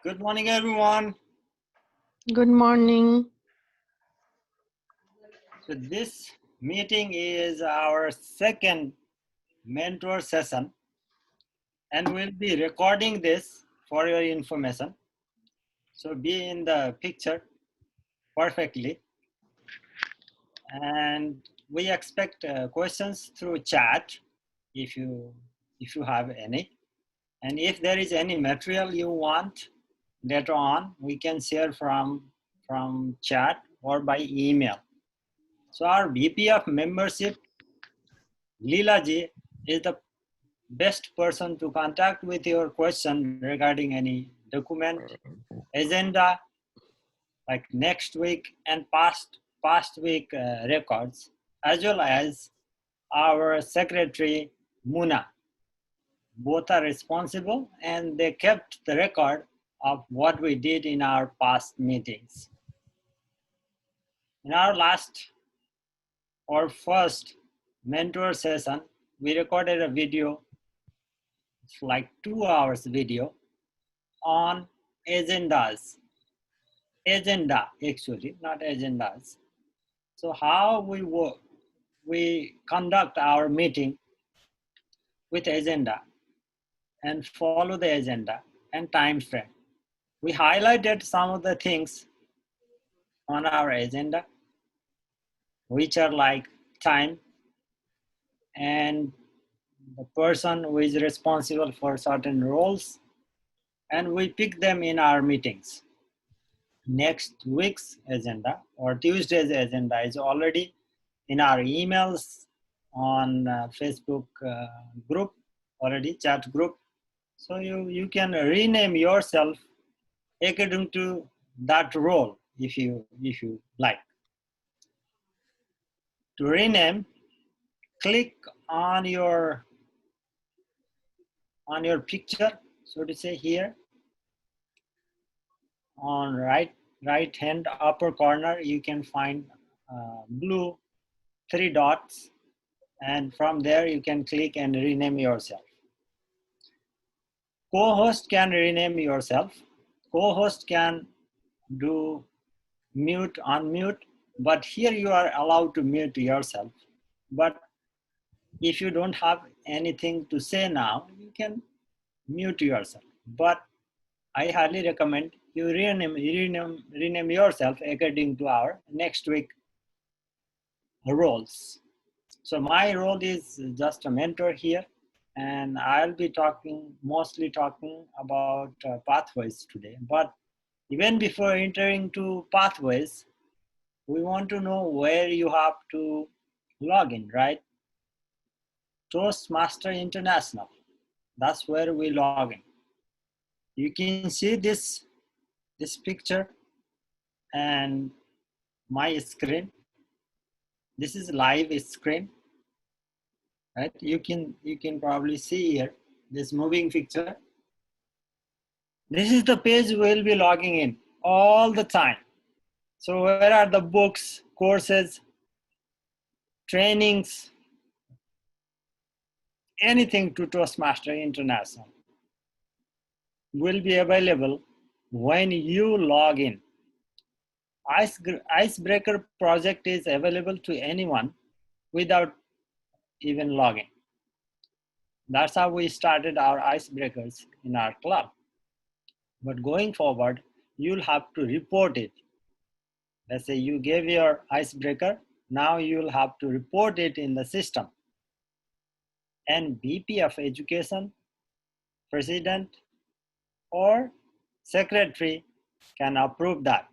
Good morning, everyone. Good morning. So this meeting is our second mentor session, and we'll be recording this for your information. So be in the picture perfectly. And we expect questions through chat if you have any. And if there is any material you want later on, we can share from chat or by email. So our VP of membership, Leela ji, is the best person to contact with your question regarding any document, agenda, like next week and past week records, as well as our secretary, Muna. Both are responsible and they kept the record of what we did in our past meetings. In our last or first mentor session, we recorded a video, it's like 2 hours video on agendas. Agenda, actually, not agendas. So how we work, we conduct our meeting with agenda and follow the agenda and time frame. We highlighted some of the things on our agenda, which are like time and the person who is responsible for certain roles, and we pick them in our meetings. Next week's agenda or Tuesday's agenda is already in our emails on Facebook group, already chat group. So you can rename yourself according to that role if you like. To rename, click on your picture, so to say, here on right hand upper corner. You can find blue 3 dots, and from there you can click and rename yourself. Co-host can rename yourself. Co-host can do mute, unmute, but here you are allowed to mute yourself. But if you don't have anything to say now, you can mute yourself. But I highly recommend you rename yourself according to our next week roles. So my role is just a mentor here, and I'll be mostly talking about pathways today. But even before entering to pathways, we want to know where you have to log in, right? Toastmaster International, that's where we log in. You can see this picture and my screen. This is live screen, right? You can probably see here this moving picture. This is the page we'll be logging in all the time. So where are the books, courses, trainings, anything to Toastmaster International will be available when you log in. Icebreaker project is available to anyone without even logging. That's how we started our icebreakers in our club. But going forward, you'll have to report it. Let's say you gave your icebreaker, now you'll have to report it in the system. And VP of Education, President, or Secretary can approve that.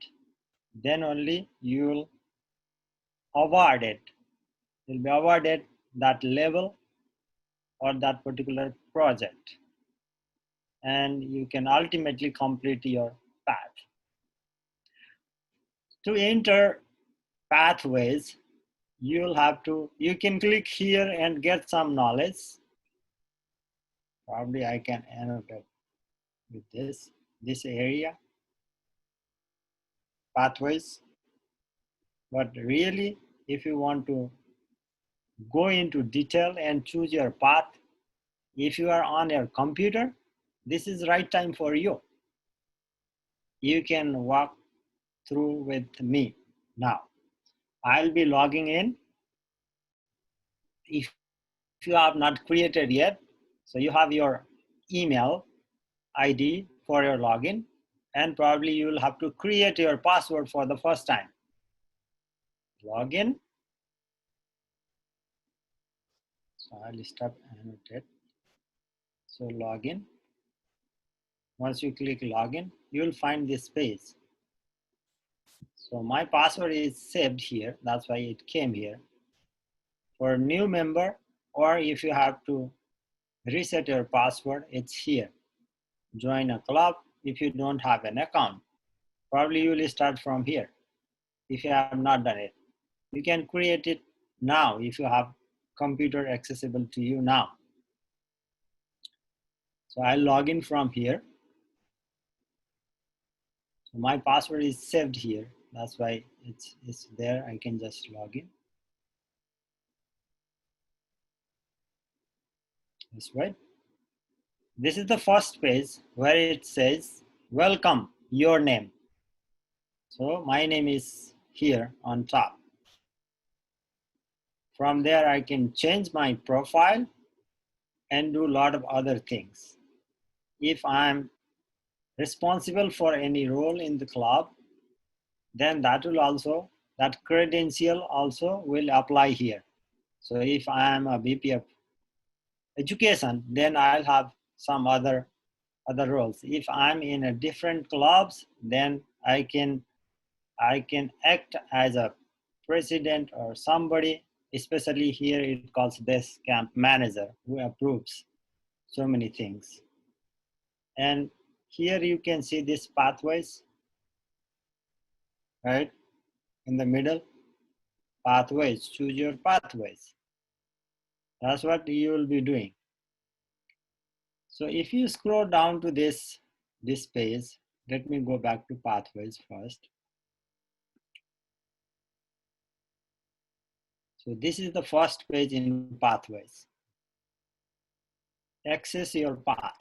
Then only you'll award it. You'll be awarded that level or that particular project. And you can ultimately complete your path. To enter pathways, you can click here and get some knowledge. Probably I can annotate with this area, pathways. But really, if you want to go into detail and choose your path, if you are on your computer, this is the right time for you. You can walk through with me now. I'll be logging in. If you have not created yet, so you have your email ID for your login, and probably you will have to create your password for the first time. Login. So I'll stop annotate. So login. Once you click login, you will find this page. So my password is saved here. That's why it came here. For a new member, or if you have to reset your password, it's here. Join a club if you don't have an account. Probably you will start from here if you have not done it. You can create it now if you have computer accessible to you now. So I'll log in from here. So my password is saved here. That's why it's there. I can just log in. That's right. This is the first page where it says, welcome, your name. So my name is here on top. From there, I can change my profile and do a lot of other things. If I'm responsible for any role in the club, then that credential also will apply here. So if I am a VP of education, then I'll have some other roles. If I'm in a different clubs, then I can act as a president or somebody, especially here it calls base camp manager, who approves so many things. And here you can see these pathways, right? In the middle, pathways, choose your pathways. That's what you will be doing. So if you scroll down to this page, let me go back to pathways first. So this is the first page in pathways. Access your path.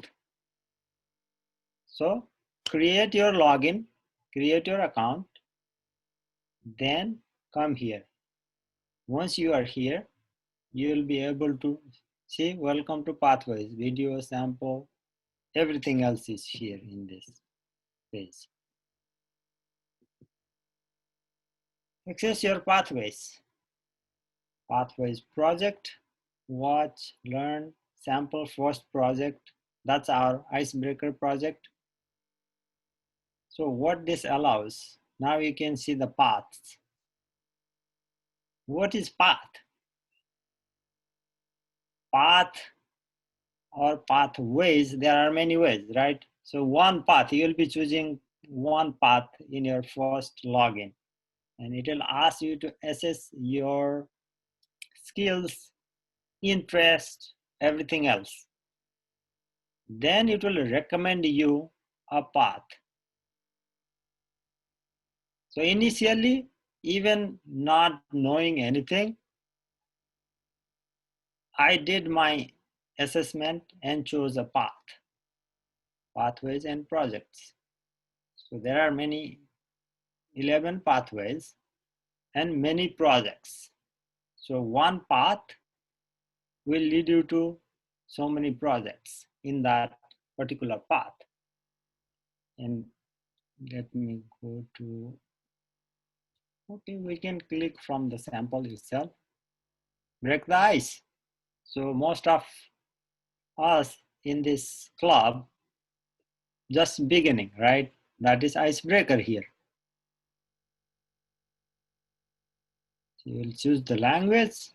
So create your login, create your account, then come here. Once you are here, you will be able to see welcome to pathways, video sample, everything else is here in this page. Access your pathways. Pathways project, watch, learn, sample first project. That's our icebreaker project. So what this allows, now you can see the paths. What is path? Path or pathways, there are many ways, right? So one path, you'll be choosing one path in your first login, and it will ask you to assess your skills, interest, everything else. Then it will recommend you a path. So initially, even not knowing anything, I did my assessment and chose a path, pathways and projects. So there are 11 pathways and many projects. So one path will lead you to so many projects in that particular path. And let me go to, okay, we can click from the sample itself. Break the ice. So most of us in this club just beginning, right? That is icebreaker here. So you will choose the language.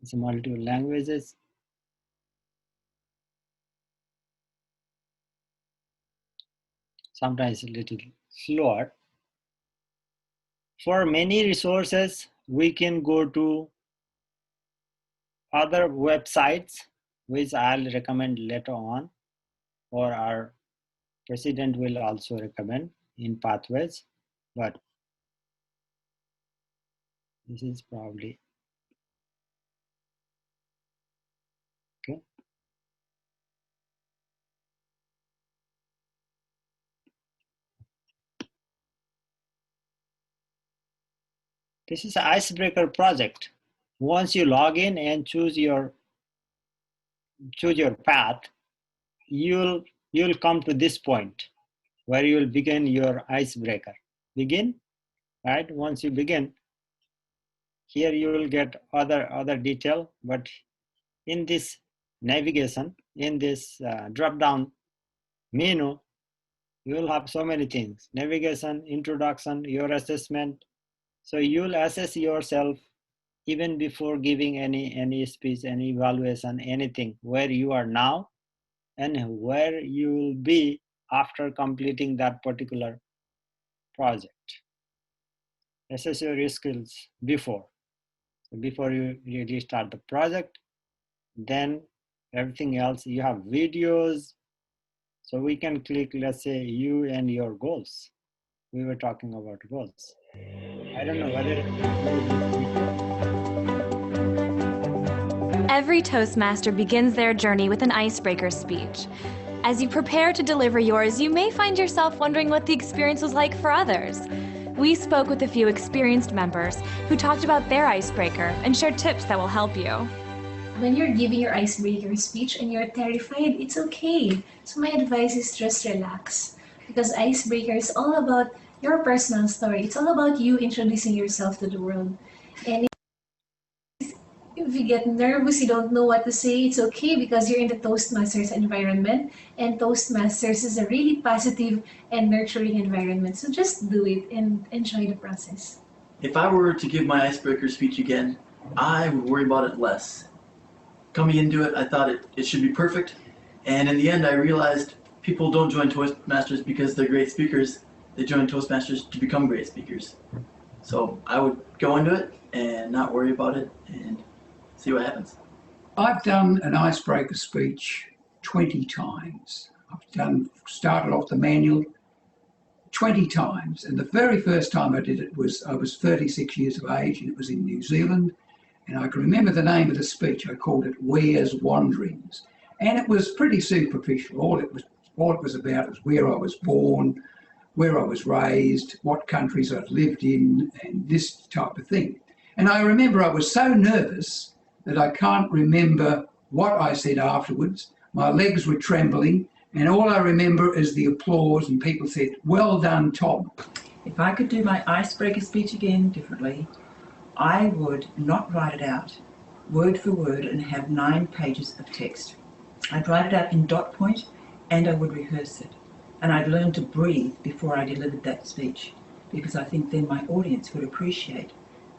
It's multiple languages. Sometimes a little slower. For many resources, we can go to other websites, which I'll recommend later on, or our president will also recommend in pathways. But This is probably okay. This is an icebreaker project. Once you log in and choose your path, you'll come to this point where you will begin your icebreaker. Begin, right? Once you begin, here you will get other detail, but in this navigation, in this drop down menu, you will have so many things: navigation, introduction, your assessment. So you'll assess yourself even before giving any speech, any evaluation, anything, where you are now and where you will be after completing that particular project. Assess your skills before you really start the project. Then everything else, you have videos. So we can click, let's say, you and your goals. We were talking about goals. I don't know whether Every Toastmaster begins their journey with an icebreaker speech. As you prepare to deliver yours, you may find yourself wondering what the experience was like for others. We spoke with a few experienced members who talked about their icebreaker and shared tips that will help you. When you're giving your icebreaker speech and you're terrified, it's okay. So my advice is just relax, because icebreaker is all about your personal story. It's all about you introducing yourself to the world. And if you get nervous, you don't know what to say, it's okay, because you're in the Toastmasters environment, and Toastmasters is a really positive and nurturing environment. So just do it and enjoy the process. If I were to give my icebreaker speech again, I would worry about it less. Coming into it, I thought it should be perfect, and in the end I realized people don't join Toastmasters because they're great speakers. They join Toastmasters to become great speakers. So I would go into it and not worry about it and see what happens. I've done an icebreaker speech 20 times. I've started off the manual 20 times, and the very first time I did it I was 36 years of age, and it was in New Zealand. And I can remember the name of the speech. I called it Where's Wanderings. And it was pretty superficial. All it was about was where I was born, where I was raised, what countries I'd lived in, and this type of thing. And I remember I was so nervous that I can't remember what I said afterwards. My legs were trembling, and all I remember is the applause, and people said, "Well done, Tom." If I could do my icebreaker speech again differently, I would not write it out word for word and have 9 pages of text. I'd write it out in dot point, and I would rehearse it. And I'd learn to breathe before I delivered that speech, because I think then my audience would appreciate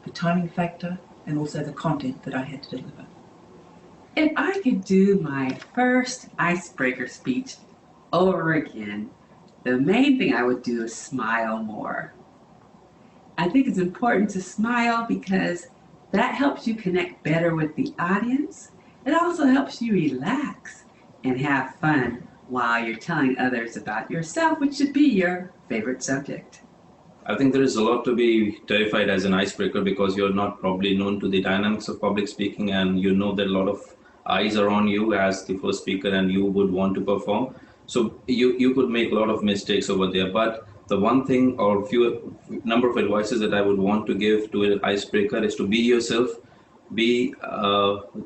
the timing factor and also the content that I had to deliver. If I could do my first icebreaker speech over again, the main thing I would do is smile more. I think it's important to smile because that helps you connect better with the audience. It also helps you relax and have fun while you're telling others about yourself, which should be your favorite subject. I think there is a lot to be terrified as an icebreaker, because you're not probably known to the dynamics of public speaking, and you know that a lot of eyes are on you as the first speaker and you would want to perform. So you could make a lot of mistakes over there. But the one thing or number of advices that I would want to give to an icebreaker is to be yourself, be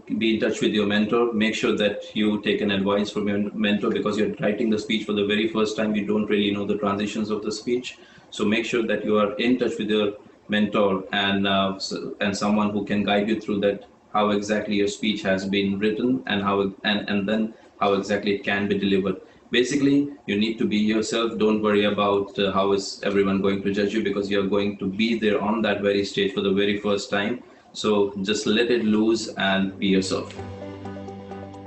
in touch with your mentor. Make sure that you take an advice from your mentor, because you're writing the speech for the very first time. You don't really know the transitions of the speech. So make sure that you are in touch with your mentor and someone who can guide you through that, how exactly your speech has been written and then how exactly it can be delivered. Basically, you need to be yourself. Don't worry about how is everyone going to judge you, because you're going to be there on that very stage for the very first time. So just let it loose and be yourself.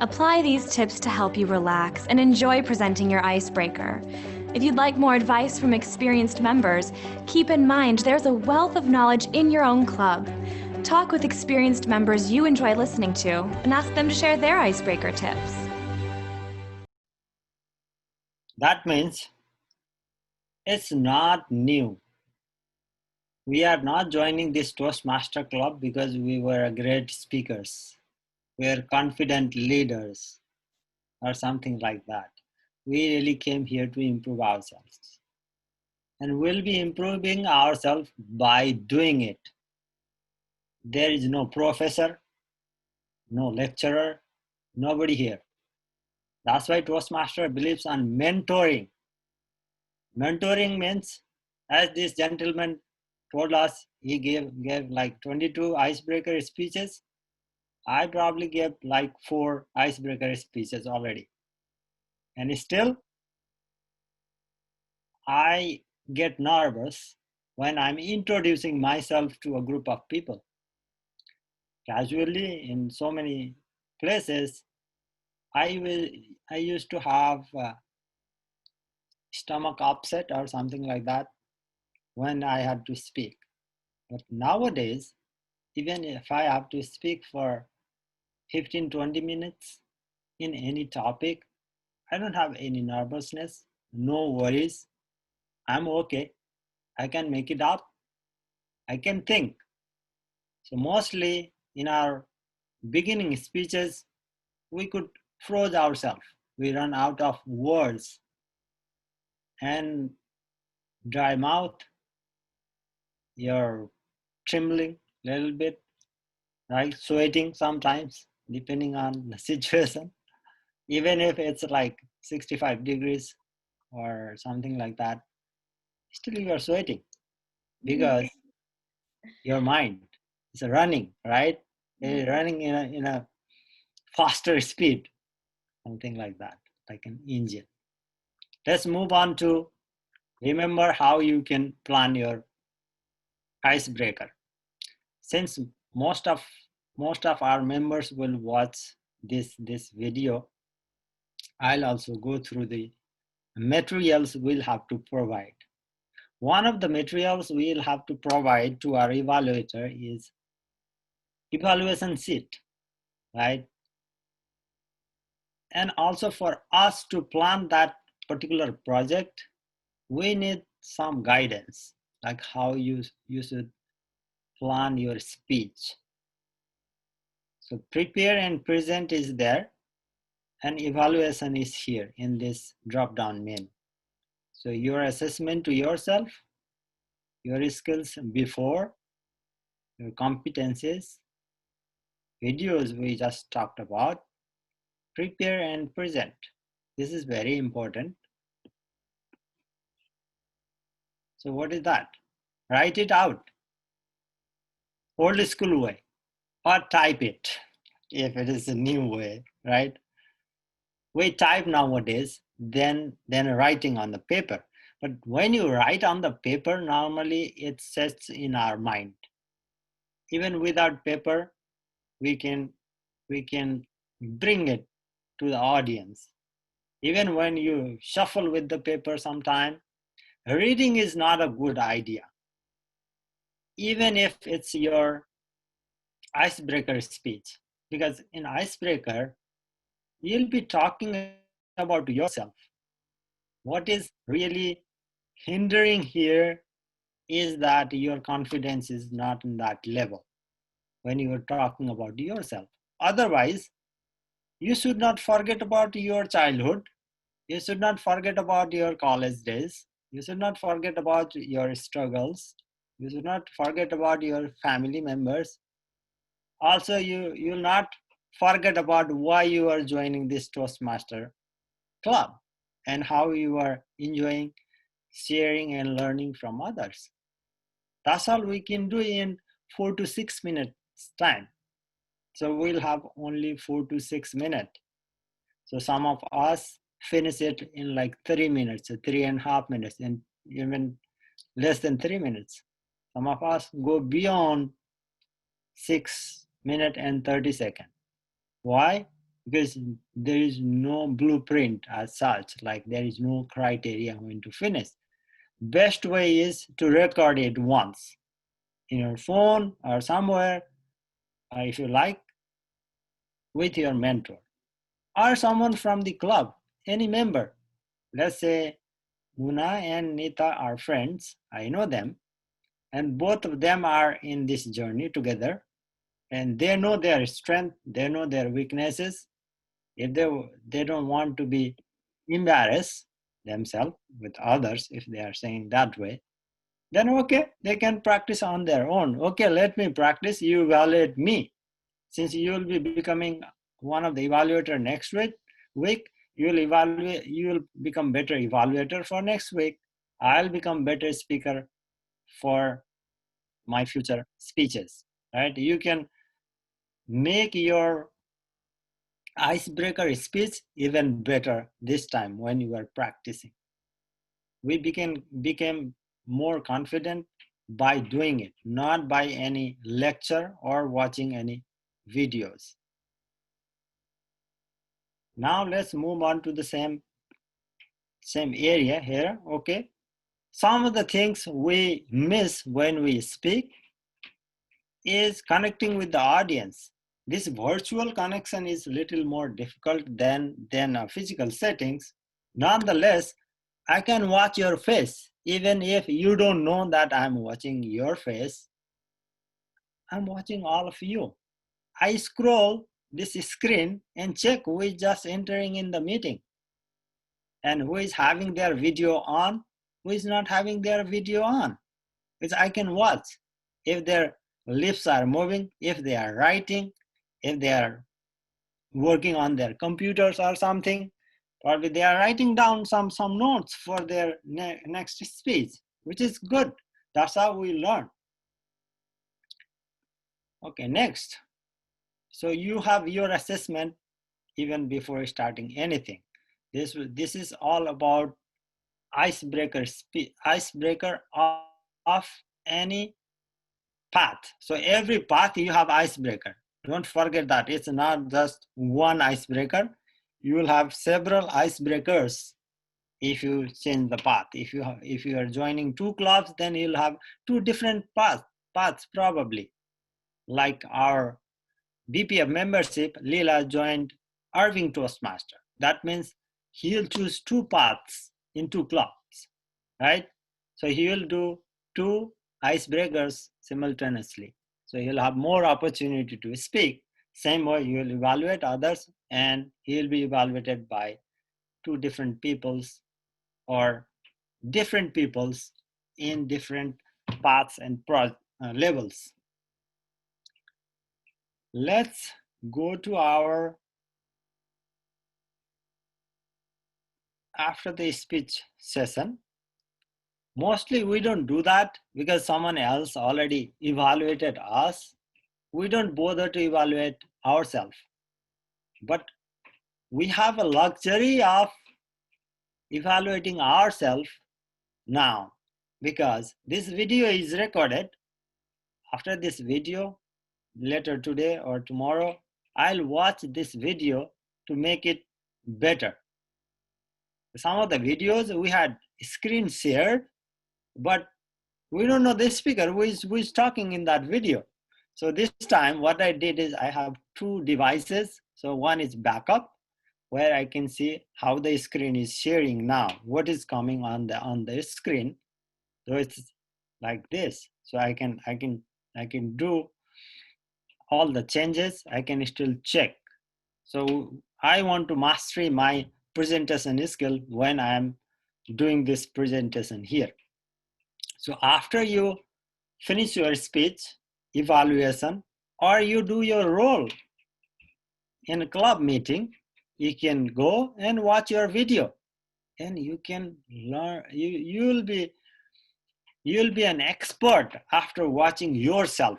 Apply these tips to help you relax and enjoy presenting your icebreaker. If you'd like more advice from experienced members, keep in mind there's a wealth of knowledge in your own club. Talk with experienced members you enjoy listening to and ask them to share their icebreaker tips. that means it's not new. We are not joining this Toastmaster club because we were great speakers. We are confident leaders or something like that. We really came here to improve ourselves. And we'll be improving ourselves by doing it. There is no professor, no lecturer, nobody here. That's why Toastmaster believes on mentoring. Mentoring means, as this gentleman told us, he gave like 22 icebreaker speeches. I probably gave like 4 icebreaker speeches already. And still, I get nervous when I'm introducing myself to a group of people. Casually, in so many places, I used to have stomach upset or something like that when I had to speak. But nowadays, even if I have to speak for 15-20 minutes in any topic, I don't have any nervousness, no worries. I'm okay. I can make it up. I can think. So mostly in our beginning speeches, we could froze ourselves. We run out of words and dry mouth, you're trembling a little bit, right? Sweating sometimes, depending on the situation. Even if it's like 65 degrees or something like that, still you are sweating because your mind is running, right? It's running in a faster speed, something like that, like an engine. Let's move on to remember how you can plan your icebreaker. Since most of our members will watch this video, I'll also go through the materials we'll have to provide. One of the materials we'll have to provide to our evaluator is evaluation sheet, right? And also for us to plan that particular project, we need some guidance, like how you should plan your speech. So prepare and present is there, and evaluation is here in this drop-down menu. So your assessment to yourself, your skills before, your competencies, videos we just talked about, prepare and present. This is very important. So what is that? Write it out, old school way, or type it if it is a new way, right? We type nowadays than writing on the paper. But when you write on the paper, normally it sets in our mind. Even without paper, we can bring it to the audience. Even when you shuffle with the paper sometime, reading is not a good idea. Even if it's your icebreaker speech, because in icebreaker, you'll be talking about yourself. What is really hindering here is that your confidence is not in that level when you are talking about yourself. Otherwise, you should not forget about your childhood. You should not forget about your college days. You should not forget about your struggles. You should not forget about your family members. Also, you'll not forget about why you are joining this Toastmaster club and how you are enjoying sharing and learning from others. That's all we can do in 4 to 6 minutes time. So we'll have only 4 to 6 minutes. So some of us finish it in like 3 minutes, 3.5 minutes, and even less than 3 minutes. Some of us go beyond 6 minutes and 30 seconds. Why? Because there is no blueprint as such, like there is no criteria when to finish. Best way is to record it once in your phone or somewhere, if you like, with your mentor or someone from the club, any member. Let's say Muna and Nita are friends, I know them, and both of them are in this journey together, and they know their strength, they know their weaknesses. If they don't want to be embarrassed themselves with others, if they are saying that way, then okay, they can practice on their own. Okay, let me practice, you evaluate me. Since you will be becoming one of the evaluator next week, you will become better evaluator for next week. I'll become better speaker for my future speeches, right? You can make your icebreaker speech even better this time when you are practicing. We became more confident by doing it, not by any lecture or watching any videos. Now let's move on to the same area here. Okay, some of the things we miss when we speak is connecting with the audience. This virtual connection is a little more difficult than physical settings. Nonetheless, I can watch your face. Even if you don't know that I'm watching your face, I'm watching all of you. I scroll this screen and check who is just entering in the meeting and who is having their video on, who is not having their video on. Because I can watch if their lips are moving, if they are writing, if they are working on their computers or something. Probably they are writing down some notes for their next speech, which is good. That's how we learn. Okay, next. So you have your assessment even before starting anything. This is all about icebreaker of any path. So every path you have icebreaker. Don't forget that it's not just one icebreaker. You will have several icebreakers if you change the path. If you are joining two clubs, then you'll have two different paths probably. Like our VP of membership, Leela, joined Irving Toastmaster. That means he'll choose two paths in two clubs, right? So he will do two icebreakers simultaneously. So he'll have more opportunity to speak. Same way you will evaluate others, and he'll be evaluated by two different peoples or different peoples in different paths and levels. Let's go to our after the speech session. Mostly we don't do that because someone else already evaluated us. We don't bother to evaluate ourselves. But we have a luxury of evaluating ourselves now because this video is recorded. After this video, later today or tomorrow, I'll watch this video to make it better. Some of the videos we had screen shared, but we don't know the speaker who is talking in that video. So this time what I did is I have two devices. So one is backup, where I can see how the screen is sharing now, what is coming on the screen. So it's like this. So I can do all the changes. I can still check. So I want to master my presentation skill when I am doing this presentation here. So after you finish your speech, evaluation, or you do your role in a club meeting, you can go and watch your video and you can learn. You'll be an expert after watching yourself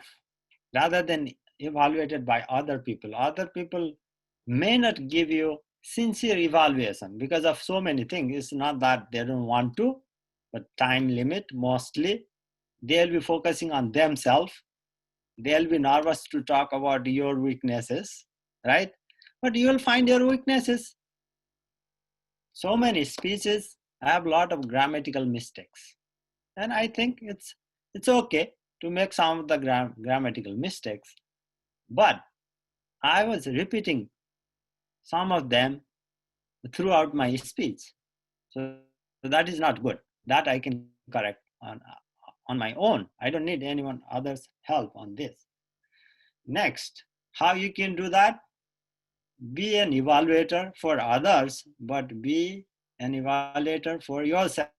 rather than evaluated by other people. Other people may not give you sincere evaluation because of so many things. It's not that they don't want to, but time limit mostly. They'll be focusing on themselves. They'll be nervous to talk about your weaknesses, right? But you'll find your weaknesses. So many speeches have a lot of grammatical mistakes. And I think it's okay to make some of the grammatical mistakes. But I was repeating some of them throughout my speech. So that is not good. That I can correct on my own. I don't need anyone other's help on this. Next, how you can do that? Be an evaluator for others, but be an evaluator for yourself.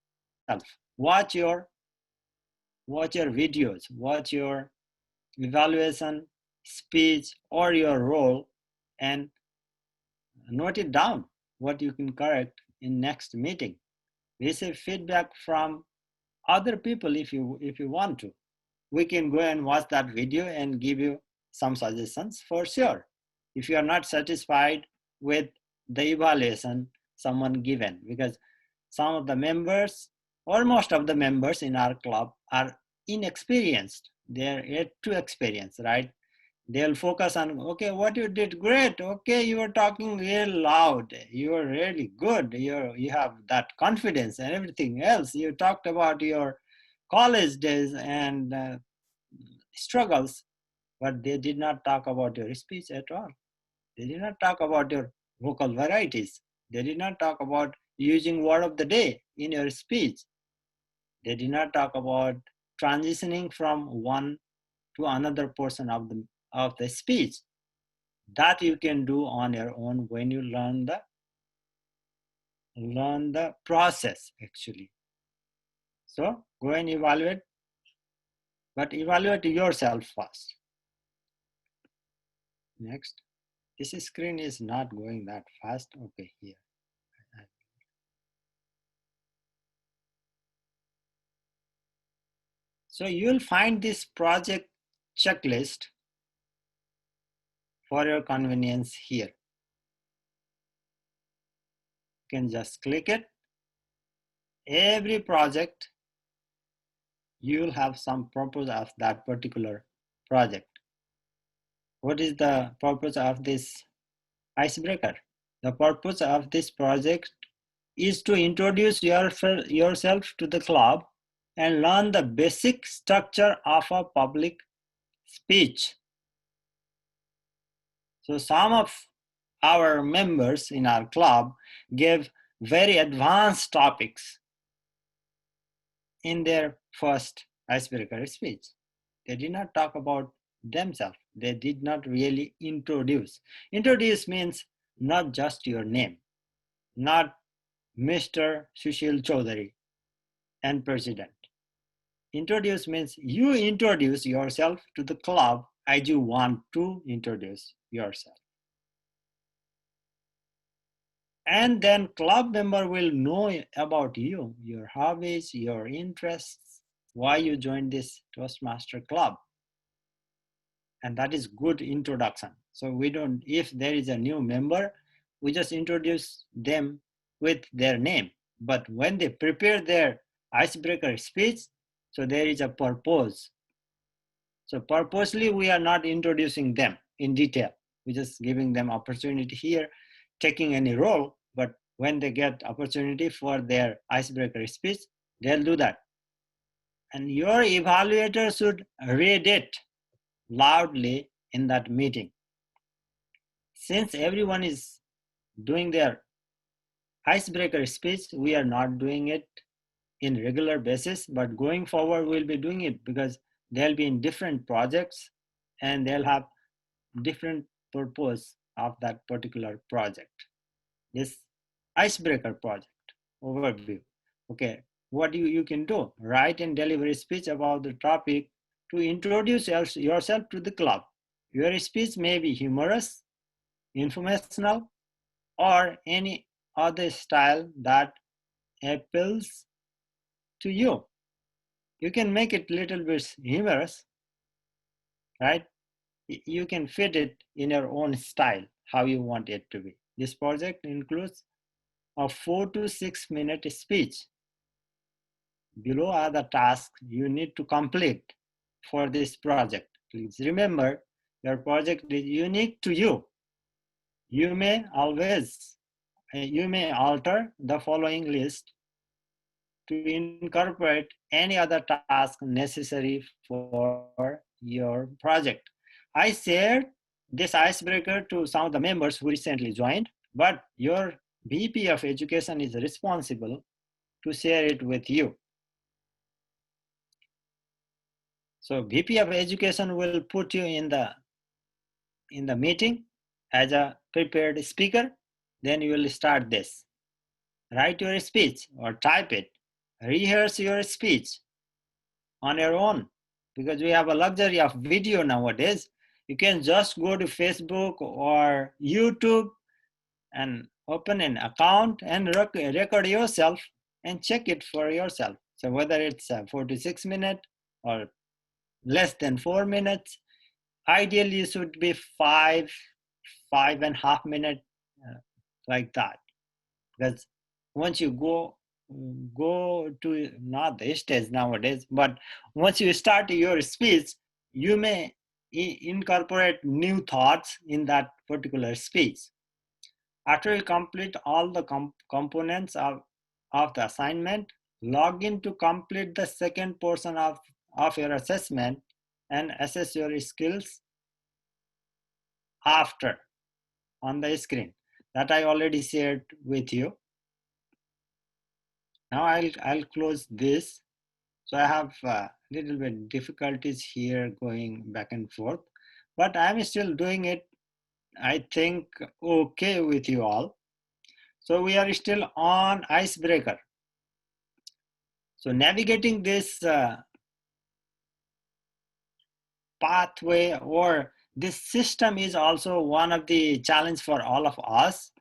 Watch your videos, watch your evaluation speech or your role, and note it down what you can correct in next meeting. Receive feedback from other people if you want to. We can go and watch that video and give you some suggestions for sure. If you are not satisfied with the evaluation someone given, because some of the members or most of the members in our club are inexperienced. They're yet to experience, right? They'll focus on, okay, what you did great. Okay, you were talking real loud. You were really good. You have that confidence and everything else. You talked about your college days and struggles, but they did not talk about your speech at all. They did not talk about your vocal varieties. They did not talk about using word of the day in your speech. They did not talk about transitioning from one to another portion of the speech. That you can do on your own when you learn the process actually. So go and evaluate, but evaluate yourself first. Next, this screen is not going that fast. Okay, here. So you'll find this project checklist for your convenience here. You can just click it. Every project, you'll have some purpose of that particular project. What is the purpose of this icebreaker? The purpose of this project is to introduce yourself to the club and learn the basic structure of a public speech. So some of our members in our club gave very advanced topics in their first icebreaker speech. They did not talk about themselves. They did not really introduce. Introduce means not just your name, not Mr. Sushil Chaudhary and President. Introduce means you introduce yourself to the club as you want to introduce yourself. And then club member will know about you, your hobbies, your interests, why you joined this Toastmaster club. And that is good introduction. So we don't, if there is a new member, we just introduce them with their name. But when they prepare their icebreaker speech, so there is a purpose. So purposely, we are not introducing them in detail. We're just giving them opportunity here, taking any role, but when they get opportunity for their icebreaker speech, they'll do that. And your evaluator should read it loudly in that meeting. Since everyone is doing their icebreaker speech, we are not doing it in regular basis, but going forward we'll be doing it because they'll be in different projects and they'll have different purpose of that particular project. This icebreaker project overview. Okay, what you can do? Write and deliver a speech about the topic to introduce yourself to the club. Your speech may be humorous, informational, or any other style that appeals to you. You can make it a little bit humorous, right? You can fit it in your own style, how you want it to be. This project includes a 4 to 6 minute speech. Below are the tasks you need to complete for this project. Please remember, your project is unique to you. You may alter the following list to incorporate any other task necessary for your project. I shared this icebreaker to some of the members who recently joined, but your VP of Education is responsible to share it with you. So VP of Education will put you in the meeting as a prepared speaker. Then you will start this. Write your speech or type it. Rehearse your speech on your own, because we have a luxury of video nowadays. You can just go to Facebook or YouTube and open an account and record yourself and check it for yourself. So whether it's 4 to 6 minutes or less than 4 minutes, ideally it should be 5.5 minutes, like that. Because once you go to, not the stage nowadays, but once you start your speech, you may incorporate new thoughts in that particular speech. After you complete all the components of the assignment, log in to complete the second portion of your assessment and assess your skills after on the screen that I already shared with you. Now I'll close this. So I have a little bit difficulties here going back and forth, but I'm still doing it, I think, okay with you all. So we are still on icebreaker. So navigating this pathway or this system is also one of the challenge for all of us.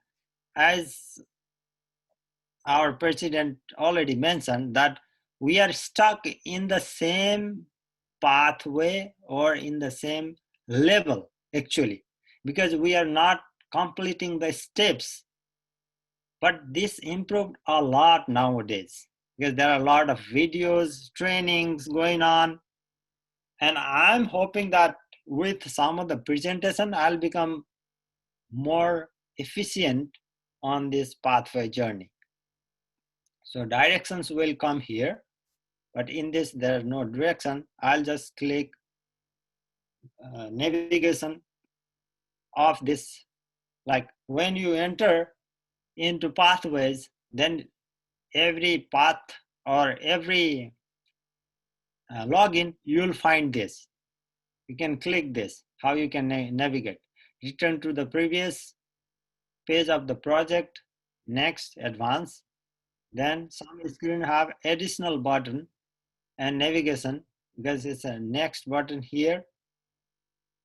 As our president already mentioned, that we are stuck in the same pathway or in the same level actually, because we are not completing the steps. But this improved a lot nowadays because there are a lot of videos, trainings going on, and I'm hoping that with some of the presentation I'll become more efficient on this pathway journey. So directions will come here, but in this there's no direction. I'll just click navigation of this. Like when you enter into pathways, then every path or every login, you'll find this. You can click this, how you can navigate. Return to the previous page of the project, next, advance. Then some screen have additional button and navigation, because it's a next button here.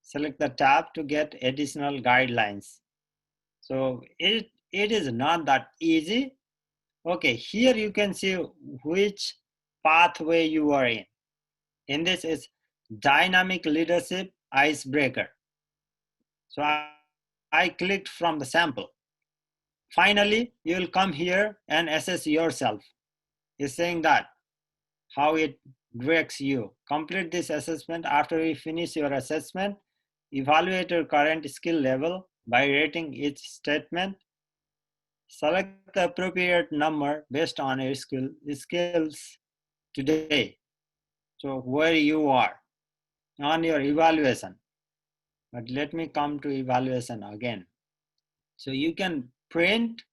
Select the tab to get additional guidelines. So it is not that easy. Okay, here you can see which pathway you are in. In this is dynamic leadership icebreaker. So I clicked from the sample. Finally, you will come here and assess yourself. It's saying that how it directs you. Complete this assessment. After you finish your assessment, evaluate your current skill level by rating each statement. Select the appropriate number based on your skills today. So where you are on your evaluation. But let me come to evaluation again. So you can print.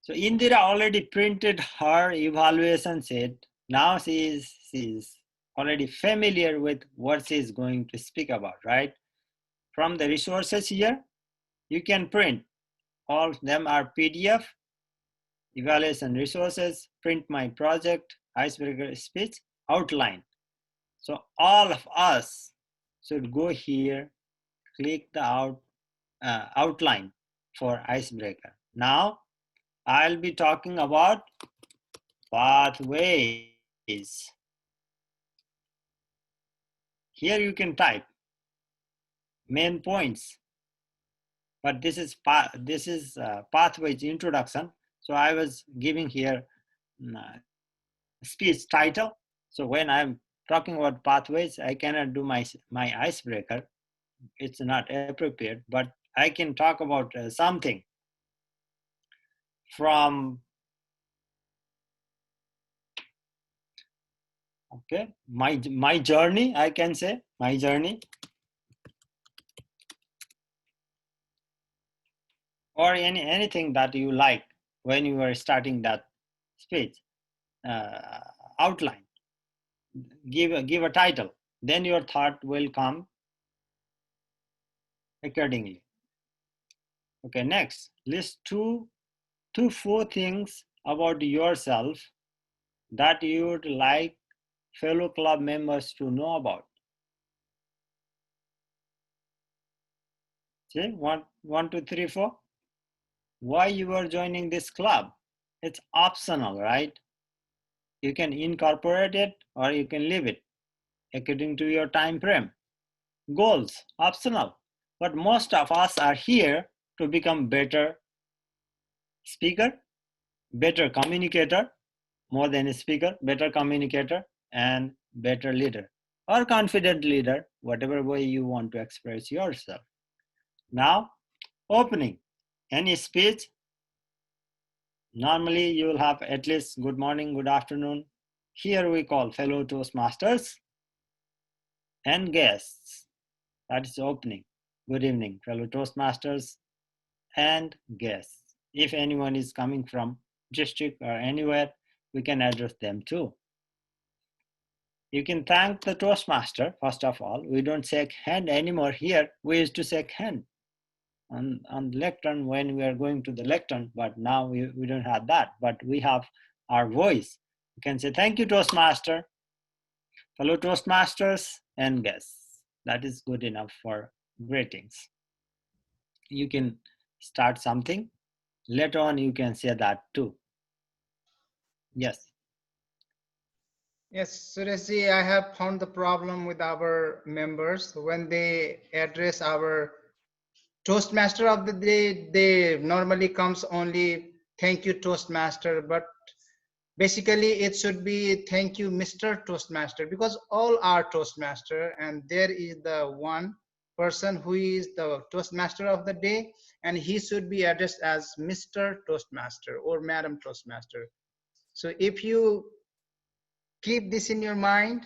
So Indira already printed her evaluation set. Now she is already familiar with what she is going to speak about, right? From the resources here, you can print. All of them are PDF, evaluation resources, print my project, icebreaker speech, outline. So all of us should go here, click the outline for icebreaker. Now I'll be talking about pathways. Here you can type main points, but this is pathways introduction. So I was giving here speech title. So when I'm talking about pathways, I cannot do my icebreaker. It's not appropriate, but I can talk about something from, okay, my journey, I can say my journey, or anything that you like when you are starting that speech outline. Give a title. Then your thought will come accordingly. Okay, next, list two to four things about yourself that you would like fellow club members to know about. See, one, two, three, four. Why you are joining this club? It's optional, right? You can incorporate it or you can leave it according to your time frame. Goals, optional. But most of us are here to become better speaker, better communicator, more than a speaker, better communicator, and better leader or confident leader, whatever way you want to express yourself. Now, opening any speech. Normally, you will have at least good morning, good afternoon. Here we call fellow Toastmasters and guests. That is opening. Good evening, fellow Toastmasters and guests. If anyone is coming from district or anywhere, we can address them too. You can thank the Toastmaster, first of all. We don't shake hand anymore here. We used to shake hand on the lectern when we are going to the lectern, but now we don't have that, but we have our voice. You can say, thank you, Toastmaster, fellow Toastmasters and guests. That is good enough for greetings. You can start something. Later on, you can say that too. Yes. Yes, Sureshji, I have found the problem with our members when they address our Toastmaster of the day. They normally comes only thank you Toastmaster, but basically it should be thank you Mr. Toastmaster, because all are Toastmaster and there is the one person who is the Toastmaster of the day and he should be addressed as Mr. Toastmaster or Madam Toastmaster. So if you keep this in your mind,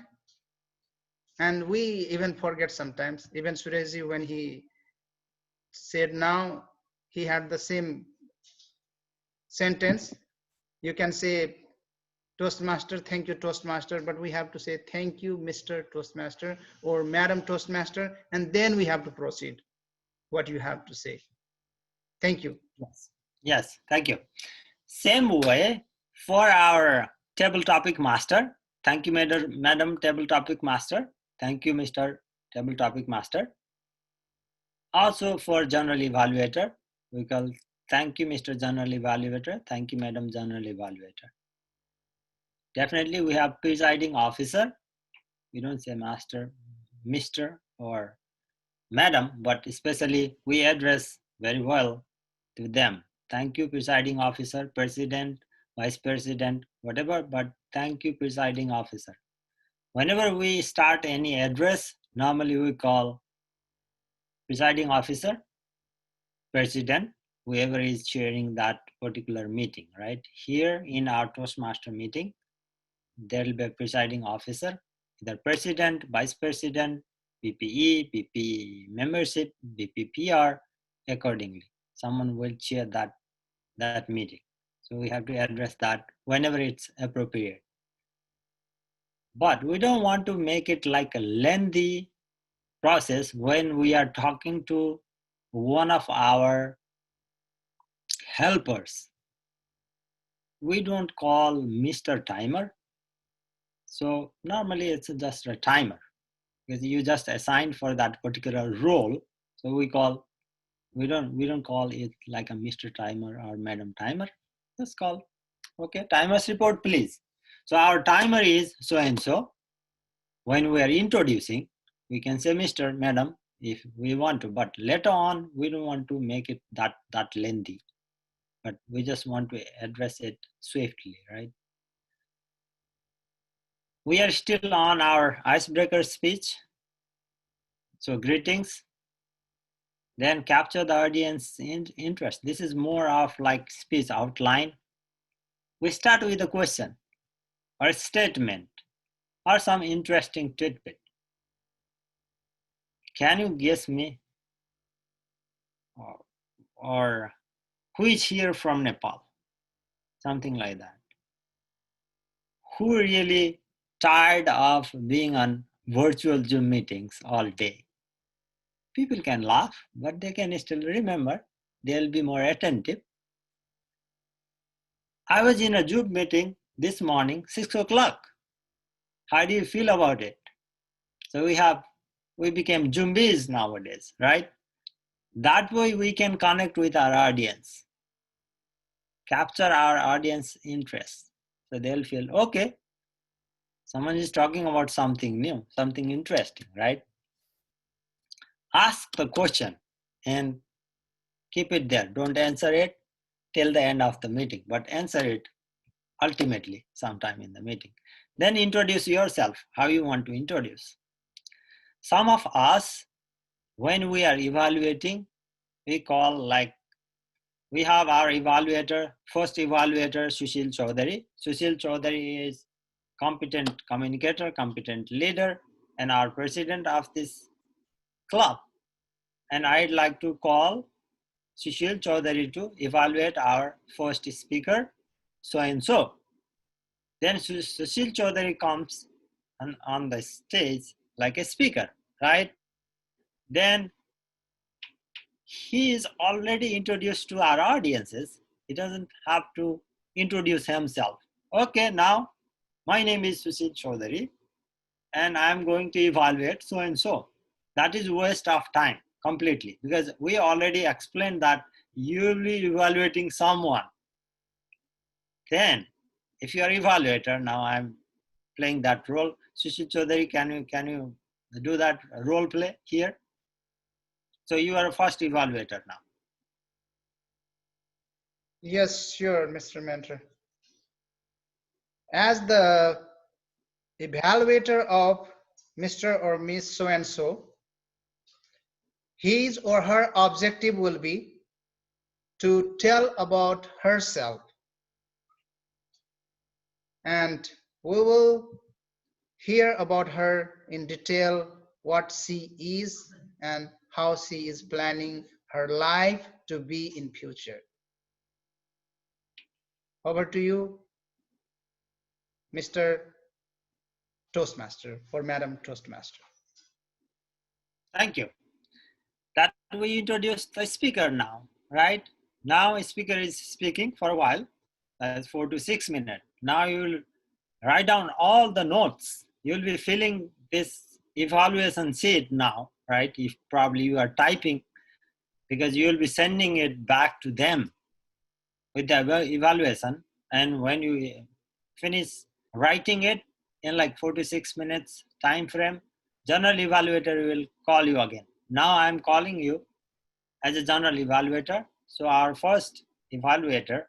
and we even forget sometimes, even Sureshji, when he said now, he had the same sentence. You can say Toastmaster, thank you Toastmaster, but we have to say thank you Mr. Toastmaster or Madam Toastmaster, and then we have to proceed what you have to say. Thank you. Yes, thank you. Same way for our table topic master. Thank you, Madam Table Topic Master. Thank you, Mr. Table Topic Master. Also for General Evaluator, we call thank you, Mr. General Evaluator. Thank you, Madam General Evaluator. Definitely we have presiding officer. We don't say master, Mr. or Madam, but especially we address very well to them. Thank you, presiding officer, president, vice president, whatever, but thank you, presiding officer. Whenever we start any address, normally we call presiding officer, president, whoever is chairing that particular meeting, right? Here in our Toastmaster meeting, there will be a presiding officer, either president, vice president, PPE, PP membership, BPPR, accordingly. Someone will chair that meeting. So we have to address that whenever it's appropriate. But we don't want to make it like a lengthy process when we are talking to one of our helpers. We don't call Mr. Timer. So normally it's just a timer because you just assigned for that particular role. So we don't call it like a Mr. Timer or Madam Timer. Just call, okay, timer's report, please. So our timer is so and so. When we are introducing, we can say Mr. Madam if we want to, but later on we don't want to make it that lengthy, but we just want to address it swiftly, right? We are still on our icebreaker speech. So greetings, then capture the audience interest. This is more of like speech outline. We start with a question or a statement or some interesting tidbit. Can you guess me? Or who is here from Nepal? Something like that. Who really tired of being on virtual Zoom meetings all day. People can laugh, but they can still remember. They'll be more attentive. I was in a Zoom meeting this morning, 6 o'clock. How do you feel about it? So we became Zoomies nowadays, right? That way we can connect with our audience, capture our audience interest. So they'll feel, okay, someone is talking about something new, something interesting, right? Ask the question and keep it there. Don't answer it till the end of the meeting, but answer it ultimately sometime in the meeting. Then introduce yourself, how you want to introduce. Some of us, when we are evaluating, we have our evaluator, first evaluator, Sushil Chaudhary. Sushil Chaudhary is competent communicator, competent leader, and our president of this club. And I'd like to call Sushil Chaudhary to evaluate our first speaker, so and so. Then Sushil Chaudhary comes on the stage like a speaker, right? Then he is already introduced to our audiences. He doesn't have to introduce himself. Okay, now my name is Sushil Chaudhary and I'm going to evaluate so and so. That is waste of time completely, because we already explained that you will be evaluating someone. Then if you are evaluator, now I'm playing that role. Sushil Chaudhary, can you do that role play here? So you are a first evaluator now. Yes, sure, Mr. Mentor. As the evaluator of Mr. or Miss so-and-so, his or her objective will be to tell about herself. And we will hear about her in detail, what she is and how she is planning her life to be in future. Over to you, Mr. Toastmaster or Madam Toastmaster. Thank you. That we introduced the speaker now, right? Now a speaker is speaking for a while, that's 4 to 6 minutes. Now you will write down all the notes. You'll be filling this evaluation sheet now, right? If probably you are typing, because you will be sending it back to them with the evaluation. And when you finish writing it in like 4 to 6 minutes time frame, general evaluator will call you again. Now I'm calling you as a general evaluator. So our first evaluator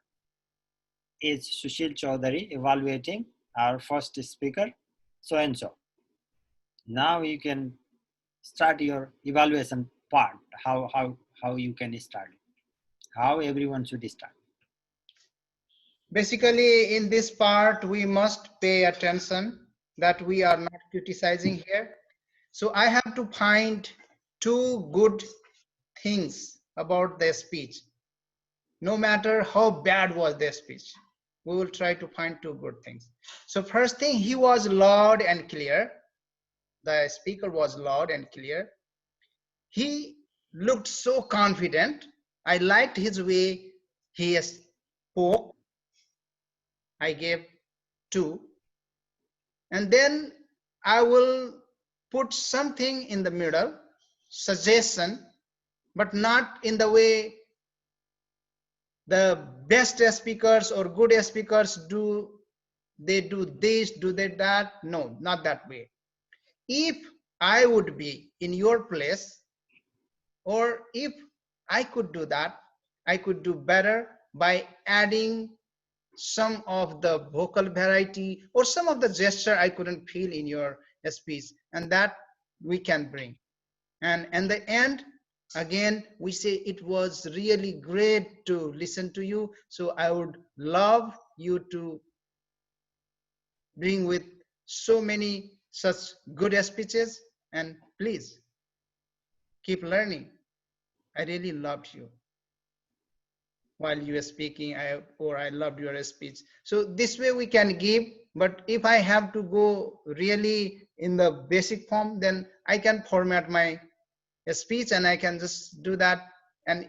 is Sushil Chaudhary, evaluating our first speaker, so and so. Now you can start your evaluation part, how you can start it, how everyone should start. Basically, in this part, we must pay attention that we are not criticizing here. So I have to find two good things about their speech. No matter how bad was their speech, we will try to find two good things. So first thing, he was loud and clear. The speaker was loud and clear. He looked so confident. I liked his way he spoke. I gave 2. And then I will put something in the middle, suggestion, but not in the way the best speakers or good speakers do. They do this, do they that? No, not that way. If I would be in your place, or if I could do that, I could do better by adding some of the vocal variety or some of the gesture I couldn't feel in your speech, and that we can bring. And in the end, again, we say it was really great to listen to you. So I would love you to bring with so many such good speeches, and please keep learning. I really loved you while you were speaking, I loved your speech. So this way we can give but if I have to go really in the basic form, then I can format my speech and I can just do that. And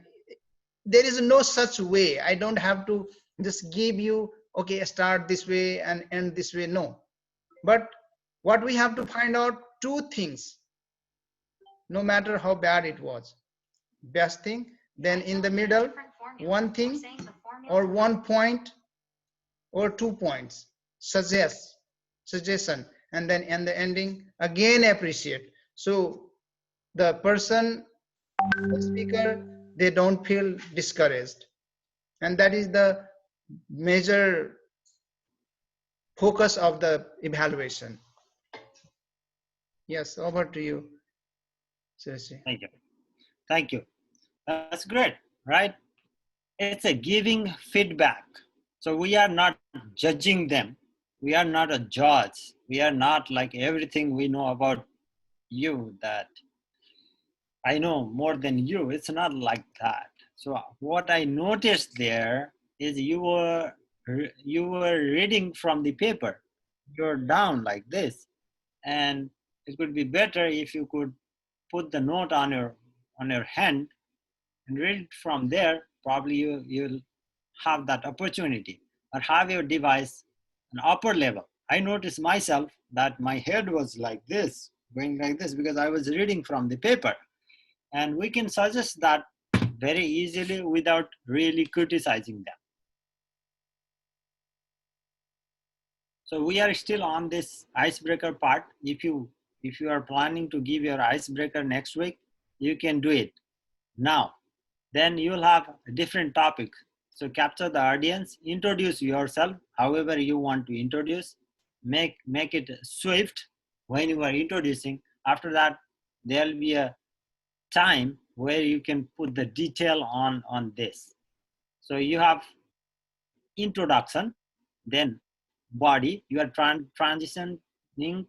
there is no such way. I don't have to just give you, okay, start this way and end this way. No. But what we have to find out, two things, no matter how bad it was. Best thing, then in the middle, one thing or 1 point or 2 points, suggestion, and then in the ending, again appreciate. So the person, the speaker, they don't feel discouraged. And that is the major focus of the evaluation. Yes, over to you, Sergey. Thank you. Thank you. That's great, right? It's a giving feedback. So we are not judging them. We are not a judge. We are not like everything we know about you that I know more than you. It's not like that. So what I noticed there is you were reading from the paper. You're down like this, and it could be better if you could put the note on your hand and read it from there. Probably you'll have that opportunity, or have your device an upper level. I noticed myself that my head was like this, going like this, because I was reading from the paper. And we can suggest that very easily without really criticizing them. So we are still on this icebreaker part. If you are planning to give your icebreaker next week, you can do it now. Then you'll have a different topic. So capture the audience, introduce yourself however you want to introduce, make it swift when you are introducing. After that, there'll be a time where you can put the detail on this. So you have introduction, then body. You are transitioning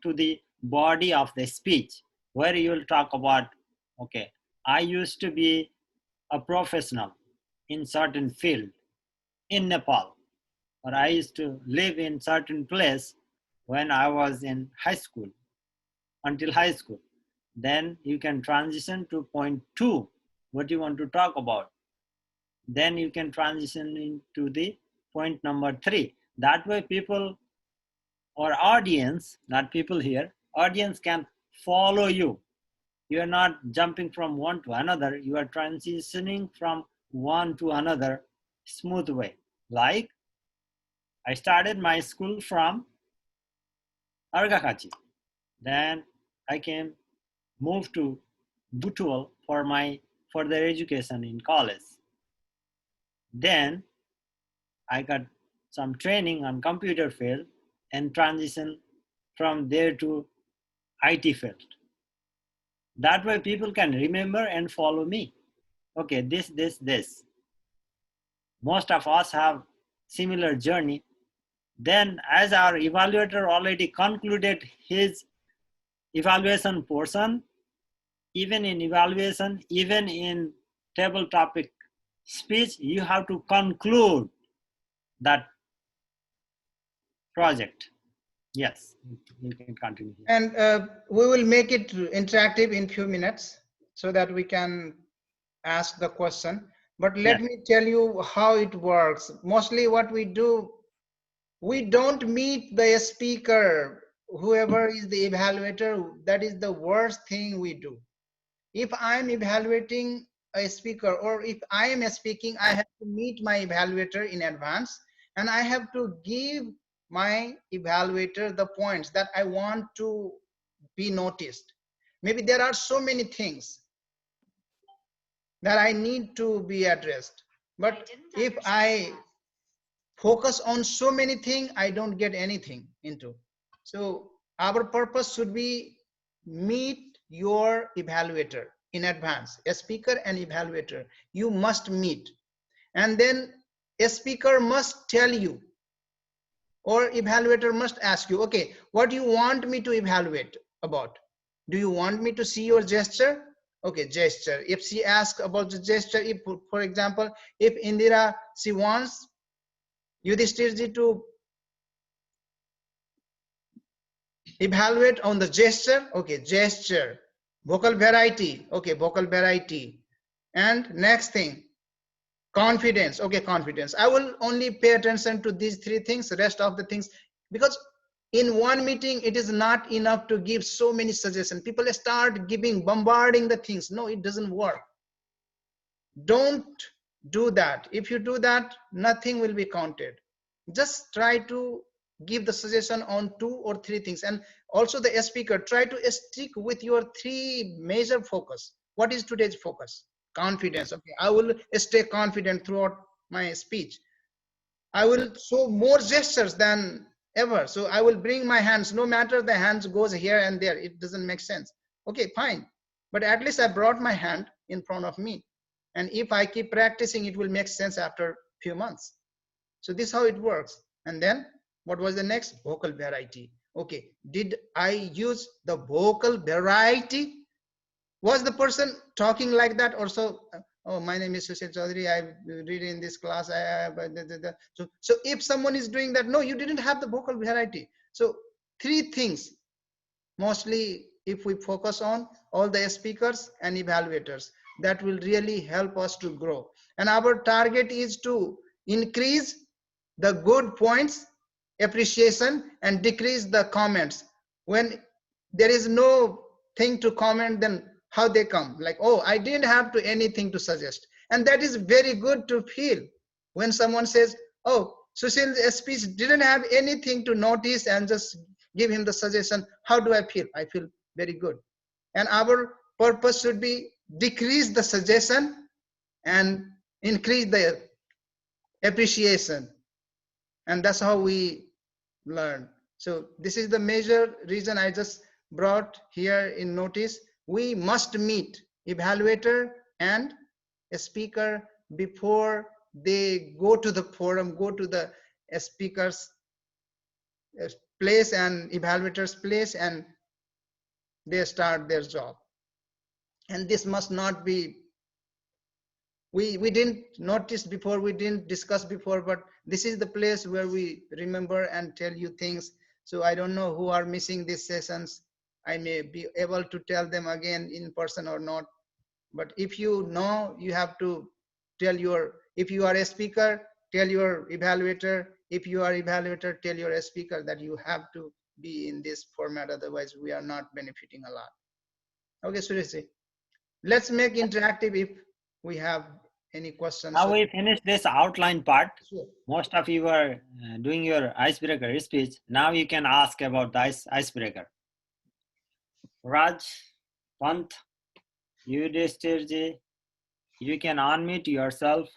to the body of the speech, where you will talk about, okay, I used to be a professional in certain field in Nepal, or I used to live in certain place when I was in high school, until high school. Then you can transition to point 2, what you want to talk about. Then you can transition into the point number 3. That way people or audience, not people here, audience can follow you. You are not jumping from one to another. You are transitioning from one to another smooth way. Like I started my school from Argakachi. Then I moved to Butual for my further education in college. Then I got some training on computer field and transition from there to IT field. That way people can remember and follow me. Okay, this. Most of us have similar journey. Then as our evaluator already concluded his evaluation portion, even in evaluation, even in table topic speech, you have to conclude that project. Yes, you can continue. And we will make it interactive in few minutes so that we can ask the question. But let me tell you how it works. Mostly what we do, we don't meet the speaker, whoever is the evaluator. That is the worst thing we do. If I'm evaluating a speaker, or if I am speaking, I have to meet my evaluator in advance, and I have to give my evaluator the points that I want to be noticed. Maybe there are so many things that I need to be addressed. But if I focus on so many things, I don't get anything into. So our purpose should be meet your evaluator in advance. A speaker and evaluator, you must meet. And then a speaker must tell you, or evaluator must ask you, okay, what do you want me to evaluate about? Do you want me to see your gesture? Okay, gesture. If she asks about the gesture, if, for example, if Indira, she wants Yudhishthirji to Evaluate on the gesture. Okay, gesture. Vocal variety. Okay, vocal variety. And next thing, confidence. Okay, confidence. I will only pay attention to these three things, the rest of the things, because in one meeting it is not enough to give so many suggestions. People start giving, bombarding the things. No, it doesn't work. Don't do that. If you do that, nothing will be counted. Just try to give the suggestion on 2 or 3 things. And also the speaker, try to stick with your 3 major focus. What is today's focus? Confidence. Okay, I will stay confident throughout my speech. I will show more gestures than ever. So I will bring my hands, no matter the hands goes here and there, it doesn't make sense. Okay, fine. But at least I brought my hand in front of me. And if I keep practicing, it will make sense after few months. So this is how it works. And then what was the next? Vocal variety. Okay, did I use the vocal variety? Was the person talking like that? Or so, oh, my name is Sushil Chaudhary, I read in this class. So if someone is doing that, no, you didn't have the vocal variety. So 3 things, mostly if we focus on all the speakers and evaluators, that will really help us to grow. And our target is to increase the good points, appreciation, and decrease the comments. When there is no thing to comment, then how they come? Like, oh, I didn't have to anything to suggest. And that is very good to feel when someone says, oh, Sushil's speech didn't have anything to notice and just give him the suggestion. How do I feel? I feel very good. And our purpose should be decrease the suggestion and increase the appreciation. And that's how we learn. So this is the major reason I just brought here in notice. We must meet evaluator and a speaker before they go to the forum, go to the speaker's place and evaluator's place, and they start their job. And this must not be, we didn't notice before, we didn't discuss before, but this is the place where we remember and tell you things. So I don't know who are missing these sessions. I may be able to tell them again in person or not. But if you know, you have to tell your, if you are a speaker, tell your evaluator. If you are evaluator, tell your speaker that you have to be in this format. Otherwise, we are not benefiting a lot. Okay, Suresh, let's make interactive if we have any questions. Now we finish this outline part. Sure. Most of you are doing your icebreaker speech. Now you can ask about the icebreaker. Raj, Pant, Yudhishthirji, you can unmute yourself.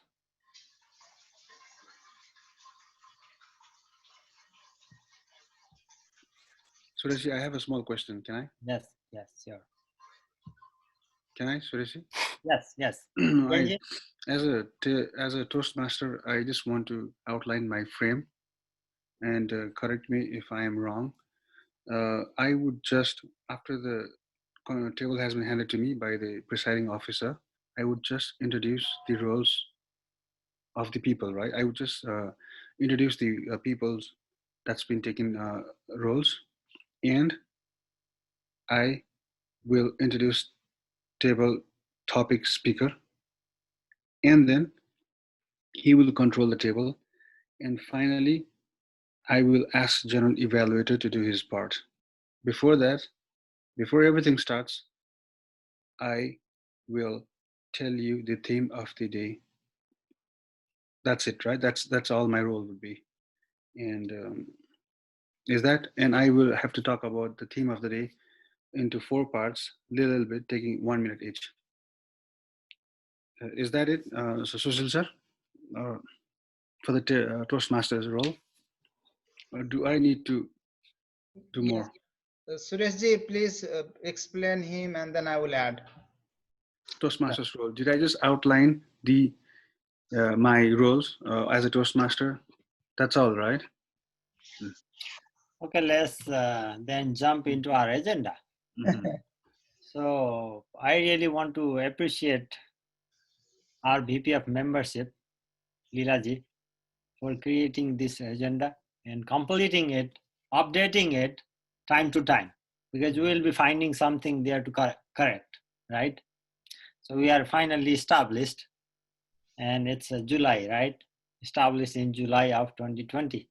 Sureshi, I have a small question. Can I? Yes, yes, sure. Can I, Sureshi? Yes. As a Toastmaster, I just want to outline my frame and correct me if I am wrong. I would just, after the table has been handed to me by the presiding officer, I would just introduce the roles of the people, right? I would just introduce the people's that's been taken roles, and I will introduce table topic speaker, and then he will control the table, and finally I will ask general evaluator to do his part. Before that, before everything starts, I will tell you the theme of the day. That's it, right? That's all my role would be. And is that, and I will have to talk about the theme of the day into 4 parts, little bit, taking 1 minute each. Is that it, so Sushil sir, for the Toastmasters role? Or do I need to do more? Sureshji, please explain him and then I will add. Toastmasters role. Did I just outline the my roles as a Toastmaster? That's all, right? Okay, let's then jump into our agenda. Mm-hmm. So I really want to appreciate our VP of membership, Leelaji, for creating this agenda and completing it, updating it, time to time, because we will be finding something there to correct, right? So we are finally established, and it's July, right? Established in July of 2020,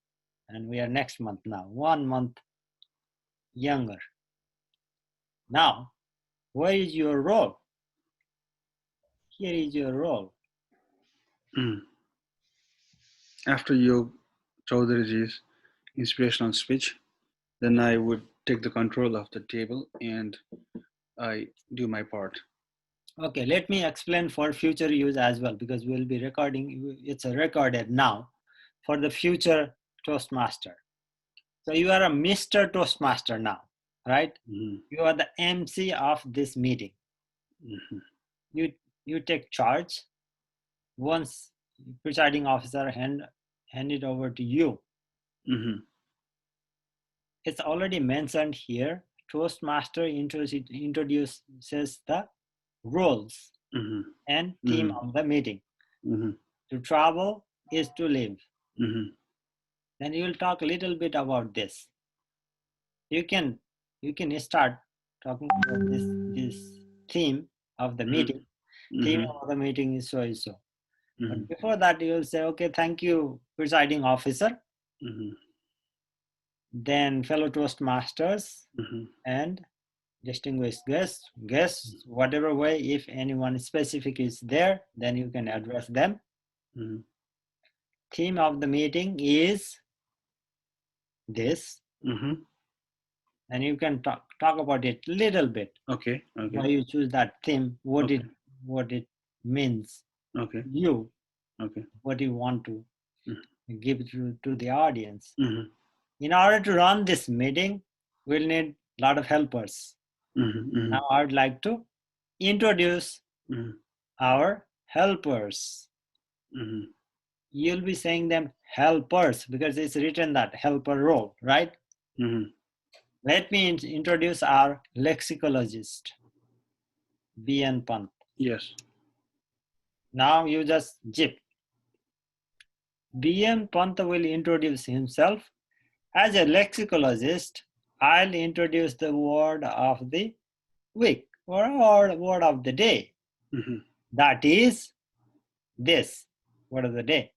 and we are next month now, 1 month younger. Now, where is your role? Here is your role. After Yog Chaudharyji's inspirational speech, then I would take the control of the table and I do my part. Okay, let me explain for future use as well, because we'll be recording, it's recorded now for the future Toastmaster. So you are a Mr. Toastmaster now, right? You are the MC of this meeting. You take charge. Once presiding officer hand it over to you. It's already mentioned here. Toastmaster introduces the roles and theme of the meeting. To travel is to live. Then you will talk a little bit about this. You can start talking about this theme of the meeting. Theme of the meeting is so and so. But before that, you will say, okay, thank you, presiding officer. Then fellow Toastmasters and distinguished guests, whatever way, if anyone specific is there, then you can address them. Theme of the meeting is this. And you can talk about it a little bit. Okay. Why you choose that theme, what it means. You, what you want to give to the audience. In order to run this meeting, we'll need a lot of helpers. Now I would like to introduce our helpers. You'll be saying them helpers because it's written that helper role, right? Let me introduce our lexicologist, B.N. Pant. Yes. Now you just zip. B.N. Pant will introduce himself. As a lexicologist, I'll introduce the word of the week or word of the day. That is this word of the day.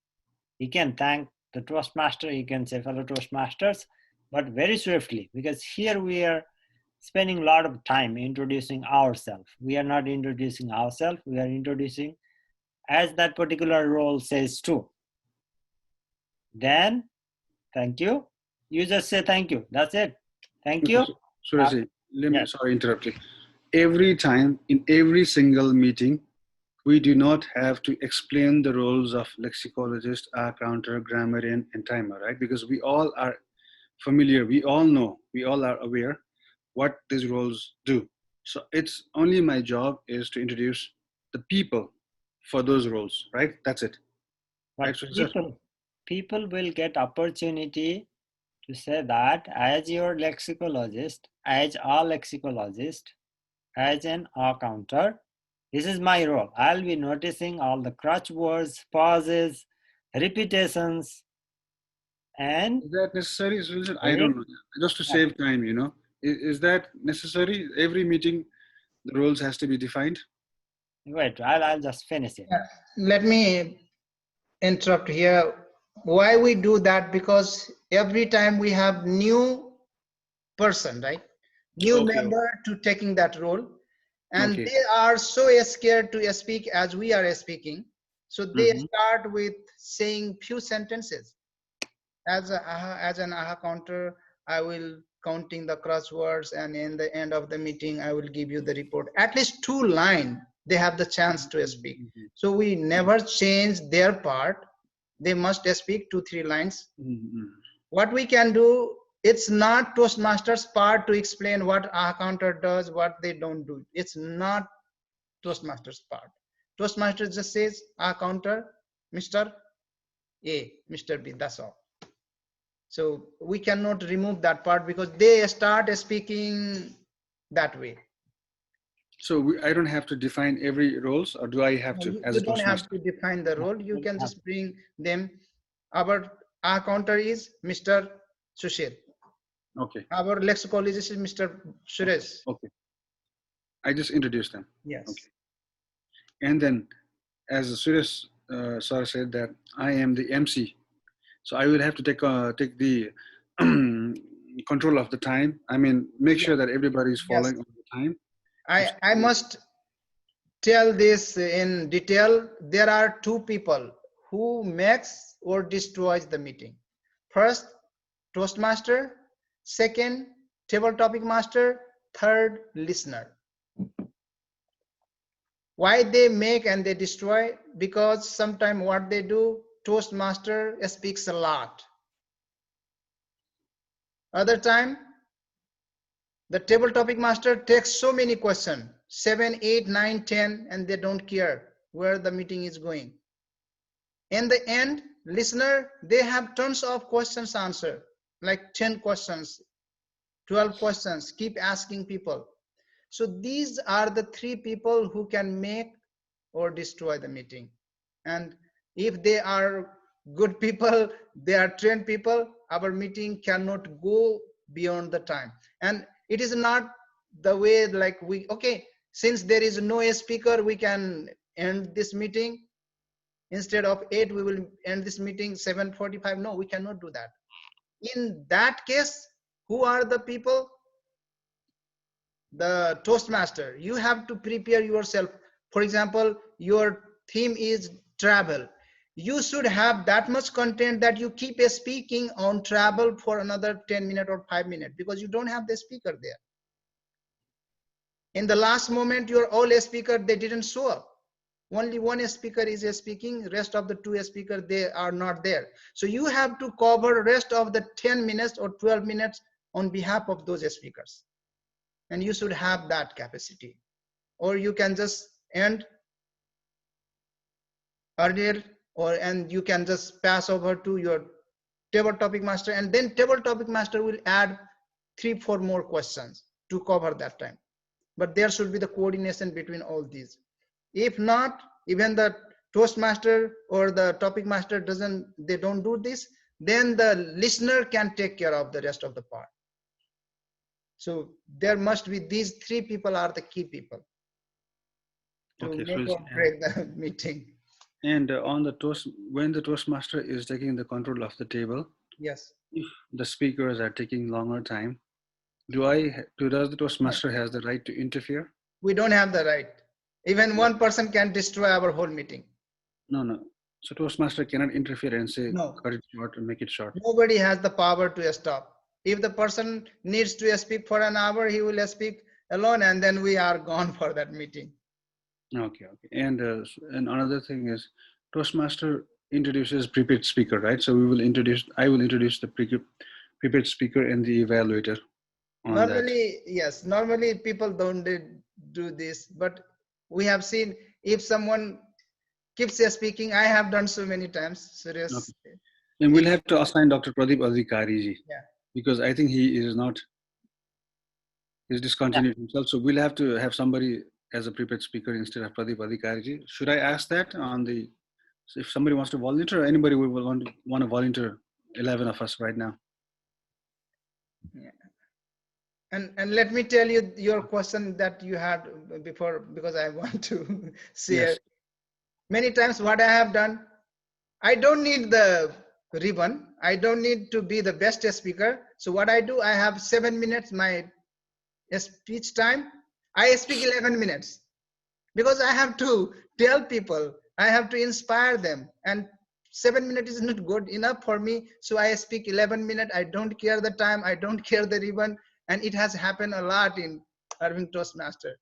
He can thank the Toastmaster, he can say fellow Toastmasters, but very swiftly, because here we are spending a lot of time introducing ourselves. We are not introducing ourselves, we are introducing as that particular role says too. Then, thank you. You just say thank you. That's it. Thank you. Surajji, let me, sorry, interrupt you. Every time, in every single meeting, we do not have to explain the roles of lexicologist, accounter, grammarian, and timer, right? Because we all are familiar, we all know, we all are aware what these roles do. So it's only my job is to introduce the people for those roles, right? That's it. But people will get opportunity to say that as your lexicologist, as a lexicologist, as an accounter, this is my role. I'll be noticing all the crutch words, pauses, repetitions, and is that necessary? I don't know. Just to save time, you know. Is that necessary? Every meeting, the roles has to be defined. Wait, I'll just finish it. Let me interrupt here. Why we do that? Because every time we have new person, right? New member to taking that role, and they are so scared to speak as we are speaking. So they start with saying few sentences. As an AHA counter, I will counting the crosswords, and in the end of the meeting, I will give you the report. At least 2 lines, they have the chance to speak. So we never change their part. They must speak 2-3 lines. What we can do, it's not Toastmaster's part to explain what AHA counter does, what they don't do. It's not Toastmaster's part. Toastmaster just says AHA counter, Mr. A, Mr. B, that's all. So we cannot remove that part because they start speaking that way. So I don't have to define every roles, or do I have to? You don't have to define the role. You can just bring them. Our counter is Mr. Sushil. Okay. Our lexicologist is Mr. Suresh. Okay. I just introduced them. Yes. Okay. And then, as Suresh sir said that I am the MC, so I will have to take the control of the time. I mean, make sure that everybody is Yes. following on the time. I must tell this in detail. There are two people who makes or destroys the meeting. First, Toastmaster. Second, table topic master. Third, listener. Why they make and they destroy? Because sometimes what they do, Toastmaster speaks a lot. Other time, the table topic master takes so many questions, 7, 8, 9, 10, and they don't care where the meeting is going. In the end, listener, they have tons of questions answered, like 10 questions, 12 questions, keep asking people. So these are the three people who can make or destroy the meeting. And if they are good people, they are trained people, our meeting cannot go beyond the time. And it is not the way like okay, since there is no speaker, we can end this meeting. Instead of 8, we will end this meeting 7:45. No, we cannot do that. In that case, who are the people? The Toastmaster. You have to prepare yourself. For example, your theme is travel. You should have that much content that you keep speaking on travel for another 10 minutes or 5 minutes, because you don't have the speaker there. In the last moment, your all speaker, they didn't show up. Only one speaker is speaking, rest of the 2 speakers, they are not there. So you have to cover rest of the 10 minutes or 12 minutes on behalf of those speakers. And you should have that capacity. Or you can just end earlier, and you can just pass over to your table topic master, and then table topic master will add 3-4 more questions to cover that time. But there should be the coordination between all these. If not, even the Toastmaster or the topic master they don't do this, then the listener can take care of the rest of the part. So there must be these 3 people are the key people to make or break the meeting. And on the when the Toastmaster is taking the control of the table, yes, if the speakers are taking longer time, does the Toastmaster has the right to interfere? We don't have the right. Even one person can destroy our whole meeting. No. So Toastmaster cannot interfere and say, no, cut it short and make it short. Nobody has the power to stop. If the person needs to speak for an hour, he will speak alone, and then we are gone for that meeting. Okay. And another thing is, Toastmaster introduces prepared speaker, right? So I will introduce the prepared speaker and the evaluator. Normally, yes. Normally, people don't do this, but we have seen if someone keeps speaking. I have done so many times. Serious. Okay. And we'll have to assign Dr. Pradeep Adhikari, yeah, because I think he is not. He's discontinued himself, so we'll have to have somebody as a prepared speaker instead of Pradeep Adhikari. Should I ask that on the? So if somebody wants to volunteer, or anybody will want to volunteer, 11 of us right now. Yeah. And let me tell you your question that you had before, because I want to share. Yes. Many times what I have done, I don't need the ribbon. I don't need to be the best speaker. So what I do, I have 7 minutes, my speech time. I speak 11 minutes because I have to tell people, I have to inspire them, and 7 minutes is not good enough for me. So I speak 11 minutes. I don't care the time. I don't care the ribbon. And it has happened a lot in Irving Toastmaster,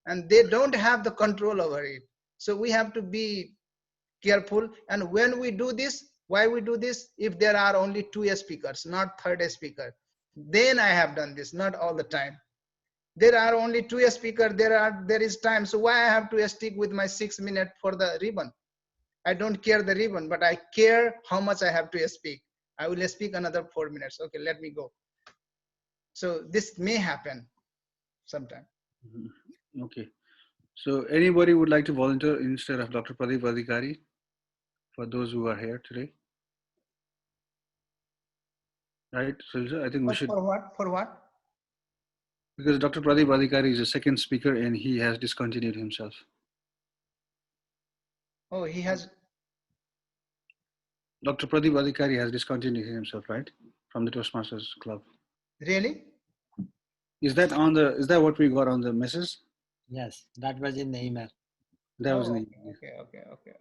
and they don't have the control over it. So we have to be careful. And when we do this, why we do this? If there are only 2 speakers, not 3rd speaker, then I have done this, not all the time. There are only 2 speakers, there is time. So why I have to stick with my 6 minutes for the ribbon? I don't care the ribbon, but I care how much I have to speak. I will speak another 4 minutes. Okay, let me go. So this may happen sometime. Okay. So anybody would like to volunteer instead of Dr. Pradeep Adhikari, for those who are here today? right? So I think we should, For what? For what? because Dr. Pradeep Adhikari is a second speaker and he has discontinued himself. Oh, he has. Dr. Pradeep Adhikari has discontinued himself, right? From the Toastmasters Club. Really? Is that what we got on the message? Yes, that was in the email. That was Oh, in the okay.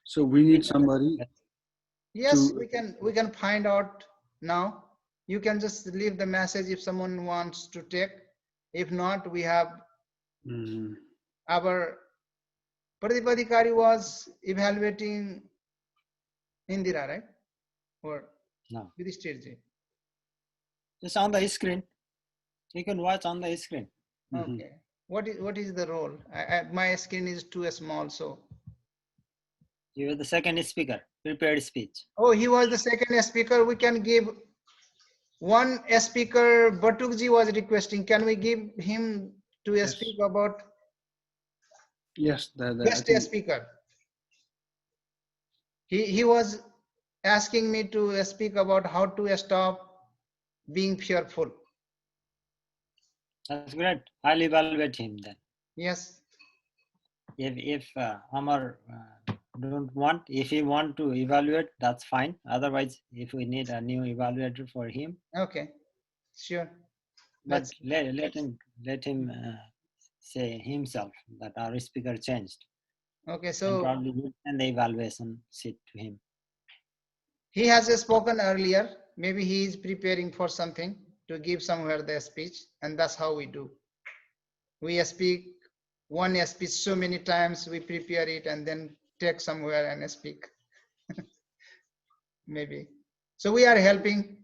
So we need somebody Yes, to, we can find out now. You can just leave the message if someone wants to take. If not, we have our Pradeep Adhikari was evaluating Indira, right? Or No, Yudhishthirji. it's on the screen. You can watch on the screen. Okay. What is the role? My screen is too small, so. You are the second speaker, prepared speech. Oh, he was the second speaker. We can give one speaker. Batukji was requesting. Can we give him to speak about? Yes, Guest speaker. He was asking me to speak about how to stop being fearful. That's great. I'll evaluate him then. Yes. If Amar don't want, if he want to evaluate, that's fine. Otherwise, if we need a new evaluator for him, okay, sure. But let him say himself that our speaker changed. Okay, And so probably we'll send the evaluation sheet to him. he has spoken earlier. Maybe he is preparing for something to give somewhere the speech, and that's how we do. We speak one speech so many times, we prepare it and then take somewhere and speak. Maybe. So we are helping.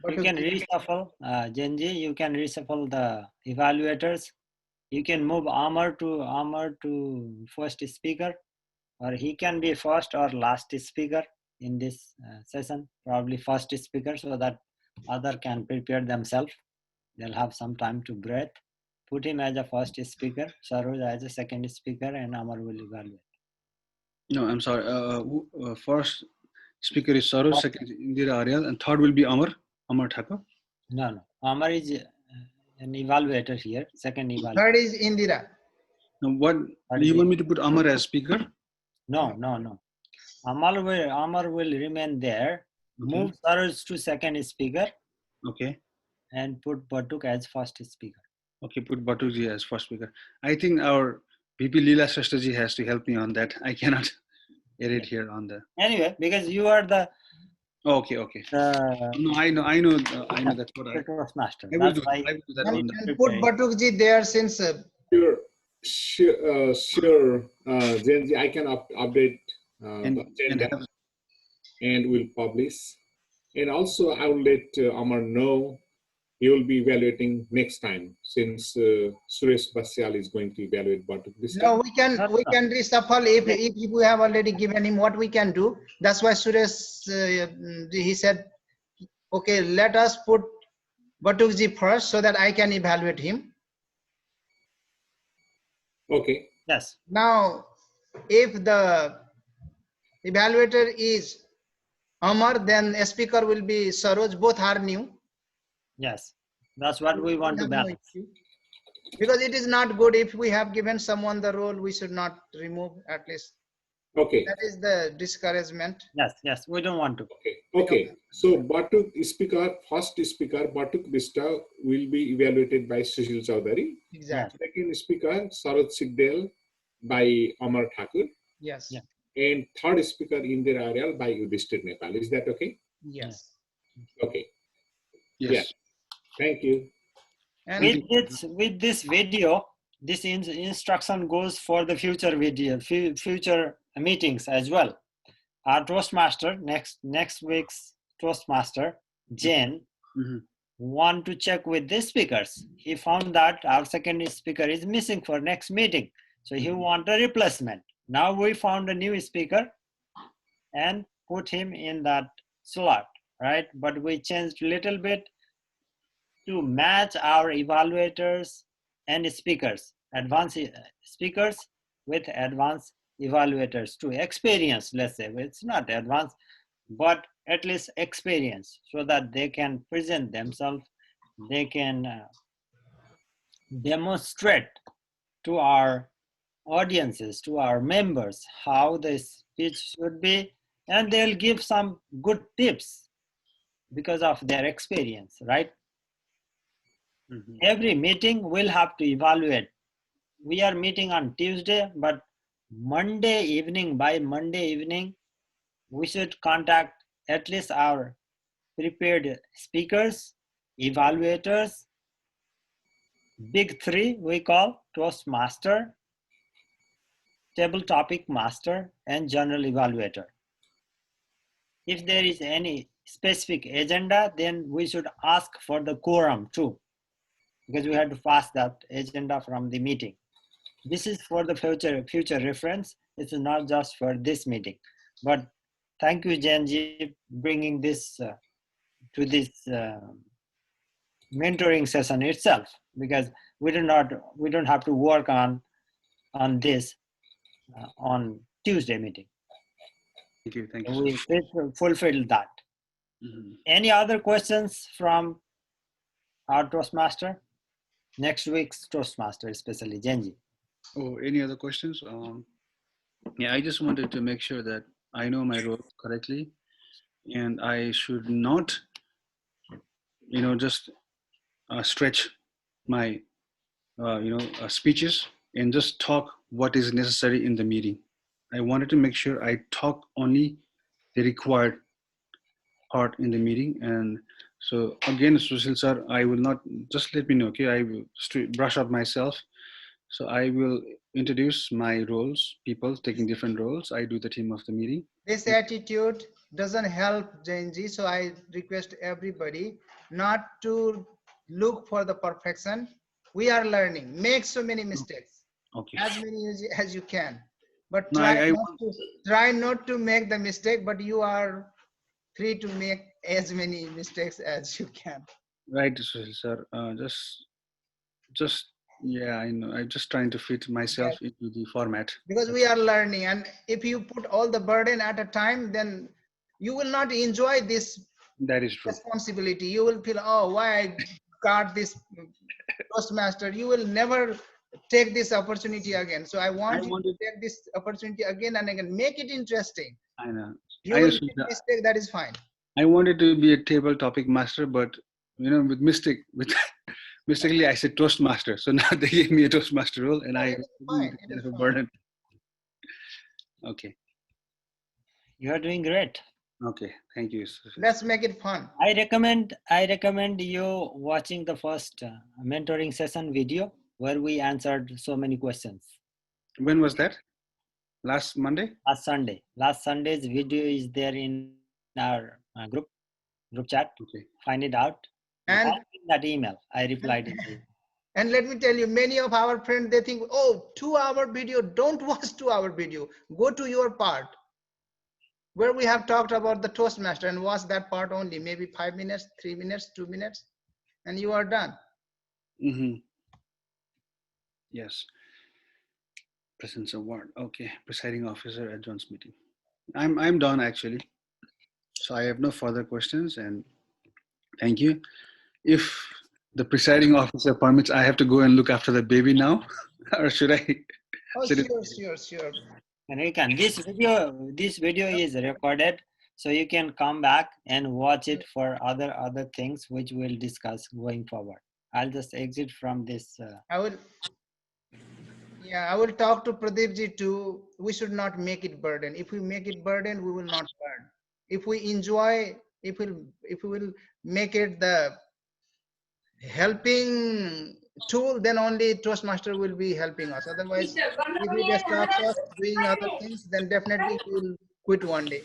You can reshuffle, Genji, you can reshuffle the evaluators. You can move Amar to first speaker, or he can be first or last speaker in this session, probably first speaker, so that other can prepare themselves. They'll have some time to breathe. Put him as a first speaker, Saroj as a second speaker, and Amar will evaluate. No, I'm sorry. First speaker is Saroj, second is Indira Aryal, and third will be Amar Thakur. No. Amar is an evaluator here, second evaluator. Third is Indira. Now, what do you want me to put Amar as speaker? No. Amar will remain there. Okay. Move Saroj to second speaker. Okay. And put Batuk as first speaker. Okay, put Batukji as first speaker. I think our VP Leela Shresthaji has to help me on that. I cannot edit here on the. Anyway, because you are the. Okay. No, I know. That's what I. Master. I will do that. And put Batukji there since. Sure, Genji, I can update the agenda and will publish. And also, I will let Amar know he will be evaluating next time, since Suresh Basyal is going to evaluate Batuk this time. No, we can reshuffle if we have already given him what we can do. That's why Suresh he said, okay, let us put Batukji first so that I can evaluate him. Okay. Yes. Now, if the evaluator is Amar, then a speaker will be Saroj. Both are new. Yes, that's what we want to balance. Because it is not good if we have given someone the role, we should not remove at least. Okay. That is the discouragement. Yes, we don't want to. Okay. So Batuk speaker, first speaker, Batuk Bista will be evaluated by Sushil Chaudhary. Exactly. Second speaker, Saroj Sigdel by Amar Thakur. Yes. Yeah. And third speaker, Indira Aryal by Yudhishthir Nepal. Is that okay? Yes. Okay. Yes. Yeah. Thank you. And with this video, this instruction goes for the future video, future meetings as well. Our Toastmaster, next week's Toastmaster, Jen, want to check with the speakers. He found that our second speaker is missing for next meeting. So he want a replacement. Now we found a new speaker and put him in that slot, right? But we changed a little bit to match our evaluators and speakers, advanced speakers with advanced evaluators to experience, let's say. It's not advanced, but at least experience, so that they can present themselves, they can demonstrate to our audiences, to our members, how the speech should be, and they'll give some good tips because of their experience, right? Every meeting will have to evaluate. We are meeting on Tuesday, but Monday evening, by Monday evening, we should contact at least our prepared speakers, evaluators, big three we call: Toastmaster, table topic master, and general evaluator. If there is any specific agenda, then we should ask for the quorum too, because we had to pass that agenda from the meeting. This is for the future reference. It's not just for this meeting. But thank you, Janji, bringing this to this mentoring session itself, because we don't have to work on this on Tuesday meeting. Thank you. We fulfilled that. Any other questions from our Toastmaster? Next week's Toastmaster, especially Genji. Oh, any other questions? Yeah, I just wanted to make sure that I know my role correctly, and I should not, just stretch my, speeches and just talk what is necessary in the meeting. I wanted to make sure I talk only the required part in the meeting. And so again, Sushil sir, I will not, just let me know, okay? I will brush up myself. So I will introduce my roles, people taking different roles. I do the theme of the meeting. This attitude doesn't help, Jainji, so I request everybody not to look for the perfection. We are learning. Make so many mistakes, as many as you can, but try not to make the mistake. But you are free to make as many mistakes as you can. Right, Sushil sir. Just yeah, I know. I'm just trying to fit myself into the format. Because we are learning, and if you put all the burden at a time, then you will not enjoy this responsibility. You will feel, oh, why I got this Toastmaster. You will never take this opportunity again. So I want you to take this opportunity again and again. Make it interesting. I know. You will make a mistake, that is fine. I wanted to be a table topic master, but mistakenly I said Toastmaster. So now they gave me a Toastmaster role, and I have a burden. Okay. You are doing great. Okay, thank you. Let's make it fun. I recommend you watching the first mentoring session video where we answered so many questions. When was that? Last Monday? Last Sunday. Last Sunday's video is there in our group chat. Okay. Find it out. And that email, I replied it. And let me tell you, many of our friends, they think, oh, 2-hour video. Don't watch 2-hour video. Go to your part where we have talked about the Toastmaster and watch that part only, maybe 5 minutes, 3 minutes, 2 minutes, and you are done. Yes. Presence award. Okay. Presiding officer at John's meeting. I'm done actually. So I have no further questions, and thank you. If the presiding officer permits, I have to go and look after the baby now, or should I? Oh, sure. And you can. This video is recorded, so you can come back and watch it for other things which we'll discuss going forward. I'll just exit from this. I will talk to Pradeepji too. We should not make it burden. If we make it burden, we will not learn. If we enjoy, if we will make it the helping tool, then only Toastmaster will be helping us. Otherwise, if it distracts us doing other things, then definitely we will quit one day.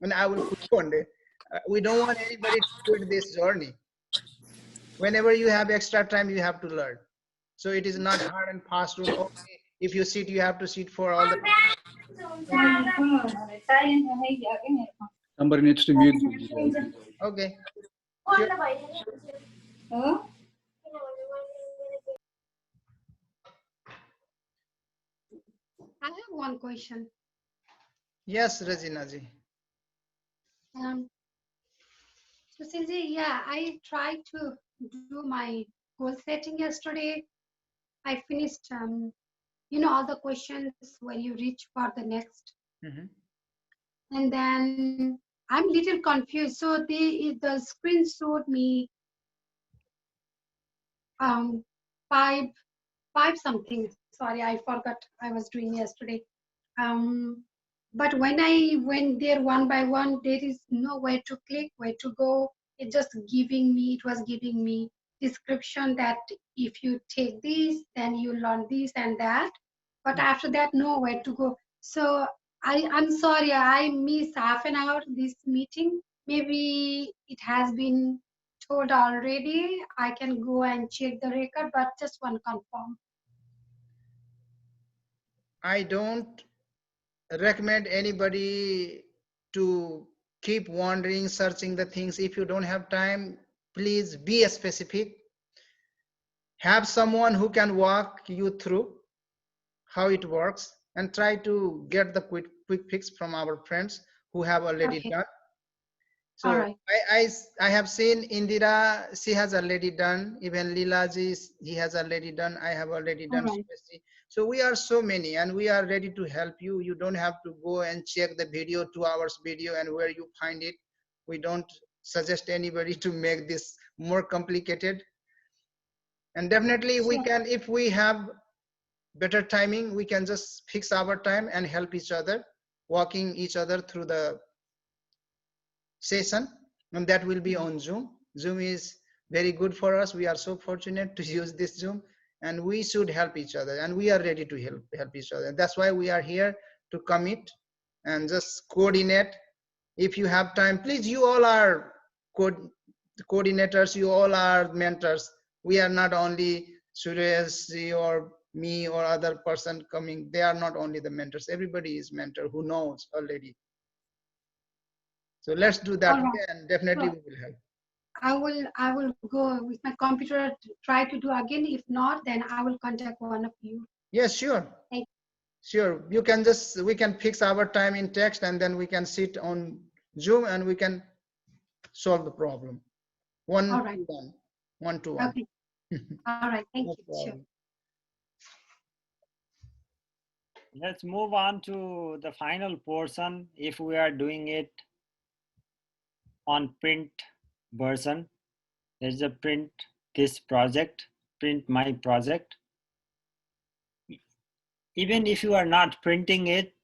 And I will quit one day. We don't want anybody to quit this journey. Whenever you have extra time, you have to learn. So it is not hard and fast rule. Okay, if you sit, you have to sit for all the Somebody needs to mute. Okay. Sure. I have one question. Yes, Regina ji. Sushilji, yeah, I tried to do my goal setting yesterday. I finished, all the questions when you reach for the next. And then I'm little confused. So the screen showed me five something. Sorry, I forgot I was doing yesterday. But when I went there one by one, there is nowhere to click, where to go. It was giving me description that if you take this, then you learn this and that. But after that, nowhere to go. So I'm sorry, I missed half an hour this meeting. Maybe it has been told already. I can go and check the record, but just want to confirm. I don't recommend anybody to keep wandering, searching the things. If you don't have time, please be specific. Have someone who can walk you through how it works, and try to get the quick fix from our friends who have already done. So right. I have seen Indira, she has already done. Even Leelaji, he has already done. I have already done. Right. So we are so many, and we are ready to help you. You don't have to go and check the video, 2 hours video, and where you find it. We don't suggest anybody to make this more complicated. And definitely we can, if we have better timing, we can just fix our time and help each other, walking each other through the session, and that will be on Zoom. Zoom is very good for us. We are so fortunate to use this Zoom, and we should help each other, and we are ready to help each other. That's why we are here to commit and just coordinate. If you have time, please, you all are coordinators, you all are mentors. We are not only Suresh or me or other person coming. They are not only the mentors. Everybody is mentor who knows already. So let's do that, Right. and definitely we will help. I will go with my computer to try to do again. If not, then I will contact one of you. Yes, sure. Sure. You can just, we can fix our time in text, and then we can sit on Zoom and we can solve the problem. One to one. Okay. All right. Thank No you. Sure. Let's move on to the final portion. If we are doing it on print version, there's a print this project, print my project. Even if you are not printing it,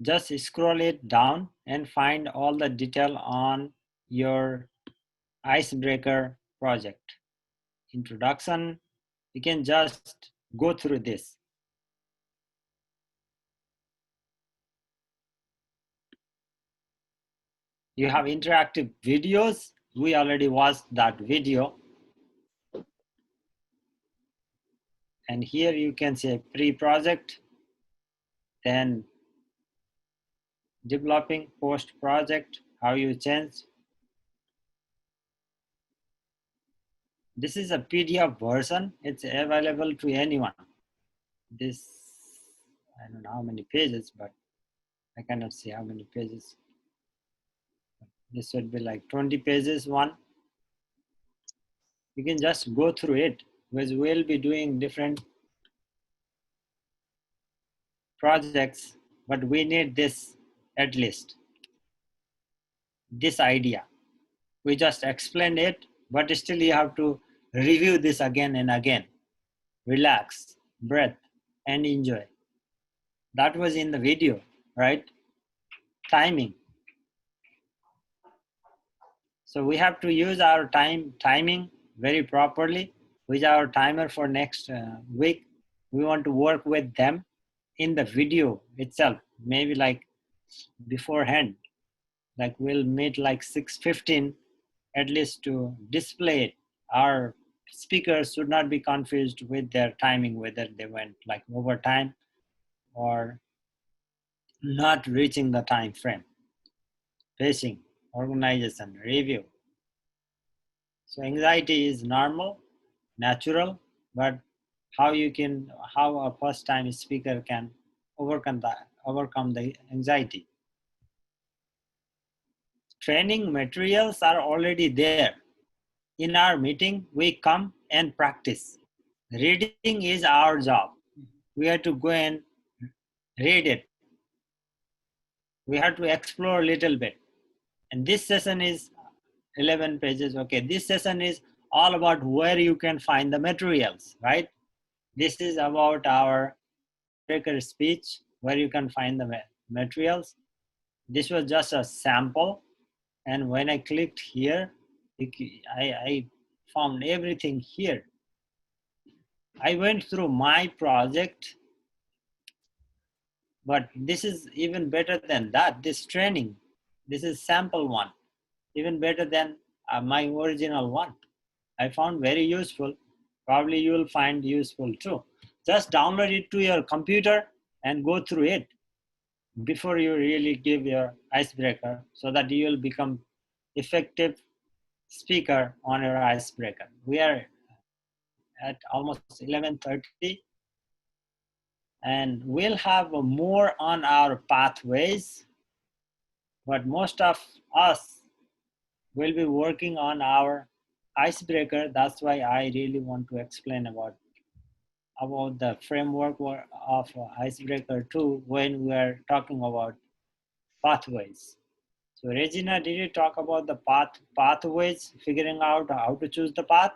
just scroll it down and find all the detail on your icebreaker project. Introduction, you can just go through this. You have interactive videos. We already watched that video. And here you can say pre-project, then developing post-project, how you change. This is a PDF version. It's available to anyone. This, I don't know how many pages, but I cannot see how many pages. This would be like 20 pages one. You can just go through it, because we'll be doing different projects, but we need this at least. This idea. We just explained it, but still you have to review this again and again. Relax, breathe, and enjoy. That was in the video, right? Timing. So we have to use our timing very properly with our timer for next week. We want to work with them in the video itself, maybe like beforehand, like we'll meet like 6:15 at least to display it. Our speakers should not be confused with their timing, whether they went like overtime or not reaching the time frame. Pacing, organization, review. So anxiety is normal, natural, but how a first time speaker can overcome the anxiety. Training materials are already there. In our meeting, we come and practice. Reading is our job. We have to go and read it. We have to explore a little bit. And this session is 11 pages. Okay, this session is all about where you can find the materials, right? This is about our icebreaker speech, where you can find the materials. This was just a sample. And when I clicked here, I found everything here. I went through my project, but this is even better than that. This training, this is sample one, even better than my original one. I found very useful. Probably you will find useful too. Just download it to your computer and go through it before you really give your icebreaker, so that you will become effective speaker on your icebreaker. We are at almost 11:30, and we'll have more on our pathways, but most of us will be working on our icebreaker. That's why I really want to explain about the framework of icebreaker 2 when we are talking about pathways. So Regina, did you talk about the pathways, figuring out how to choose the path?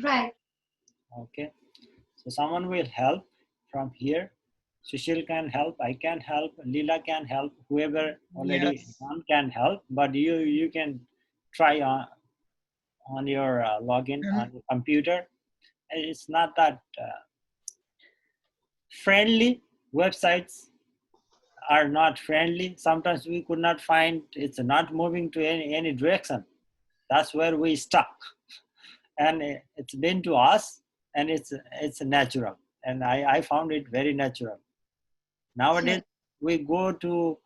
Right. Okay, so someone will help from here. Sushil can help, I can help, Leela can help, whoever already can help, but you can try on your login on your computer. It's not that friendly. Websites are not friendly. Sometimes we could not find, it's not moving to any direction. That's where we stuck. And it's been to us, and it's natural. And I found it very natural. Nowadays, we go to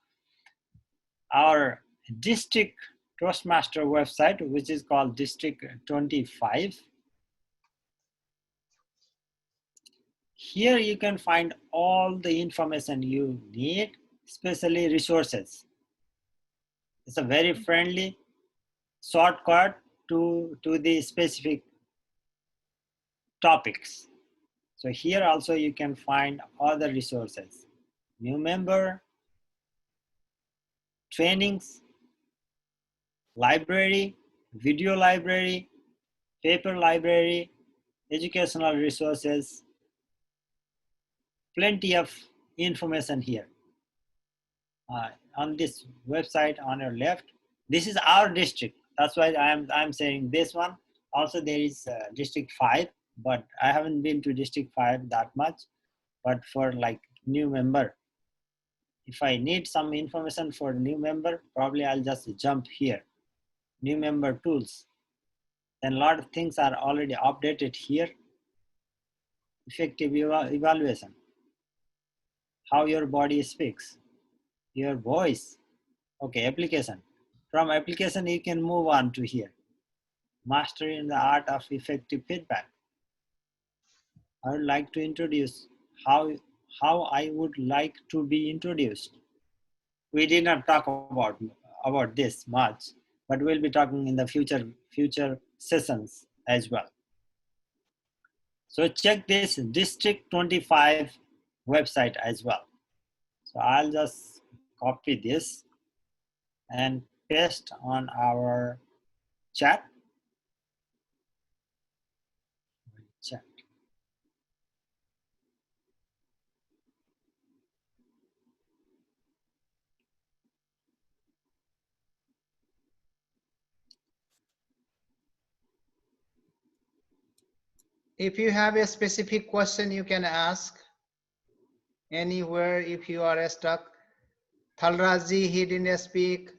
our district Toastmaster website, which is called District 25. Here you can find all the information you need, especially resources. It's a very friendly shortcut to the specific topics. So here also you can find other resources. New member, trainings, library, video library, paper library, educational resources, plenty of information here. On this website on your left, this is our district. That's why I'm saying this one. Also there is District 5, but I haven't been to District 5 that much. But for like new member, if I need some information for new member, probably I'll just jump here. New member tools. Then a lot of things are already updated here. Effective evaluation. How your body speaks. Your voice. Okay, application. From application, you can move on to here. Mastery in the art of effective feedback. I would like to introduce how I would like to be introduced. We did not talk about this much, but we'll be talking in the future sessions as well. So check this District 25 website as well. So I'll just copy this and paste on our chat. If you have a specific question, you can ask anywhere if you are stuck. Thalraji, he didn't speak.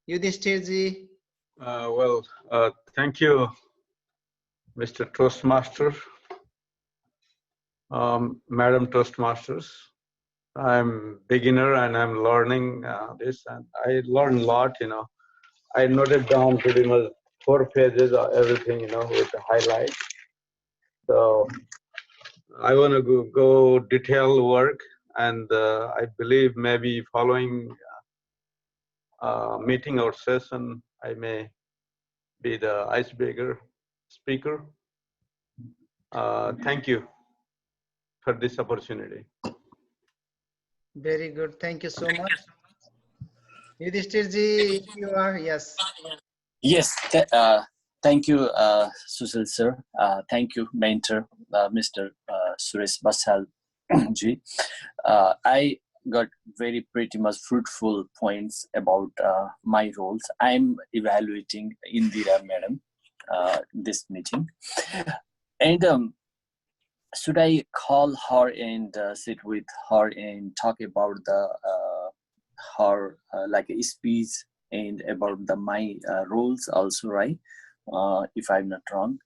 Yudhishthirji. Thank you, Mr. Toastmaster, Madam Toastmasters. I'm beginner and I'm learning this, and I learned a lot. I noted down pretty much 4 pages of everything, with the highlights. So I want to go detailed work, and I believe maybe following meeting or session, I may be the icebreaker speaker. Thank you for this opportunity. Very good. Thank you so much. Yudhishthirji, if you are, yes. Yes, thank you, Sushil sir. Thank you, mentor, Mr. Suresh Basyal ji. I got very pretty much fruitful points about my roles. I'm evaluating Indira madam this meeting, and should I call her and sit with her and talk about the her like a speech and about the my roles also, right? If I'm not wrong.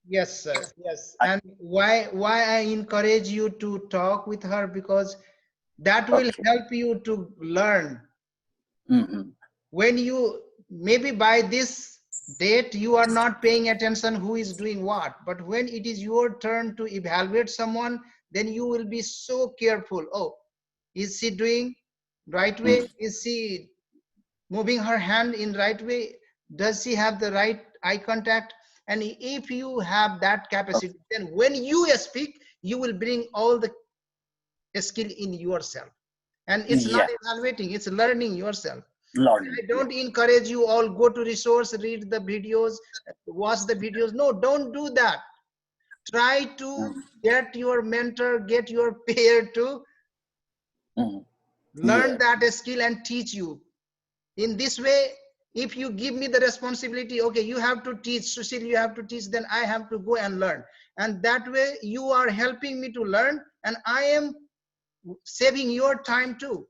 Yes, sir. Yes. And why I encourage you to talk with her, because that will help you to learn. When you, maybe by this date, you are not paying attention who is doing what, but when it is your turn to evaluate someone, then you will be so careful. Oh, is she doing right way? Is she moving her hand in right way? Does she have the right eye contact? And if you have that capacity, then when you speak, you will bring all the skill in yourself. And it's not evaluating, it's learning yourself. Learning. I don't encourage you all go to resource, read the videos, watch the videos. No, don't do that. Try to get your mentor, get your peer to learn that skill and teach you. In this way, if you give me the responsibility, okay, you have to teach, Sushil, you have to teach, then I have to go and learn. And that way you are helping me to learn, and I am saving your time too,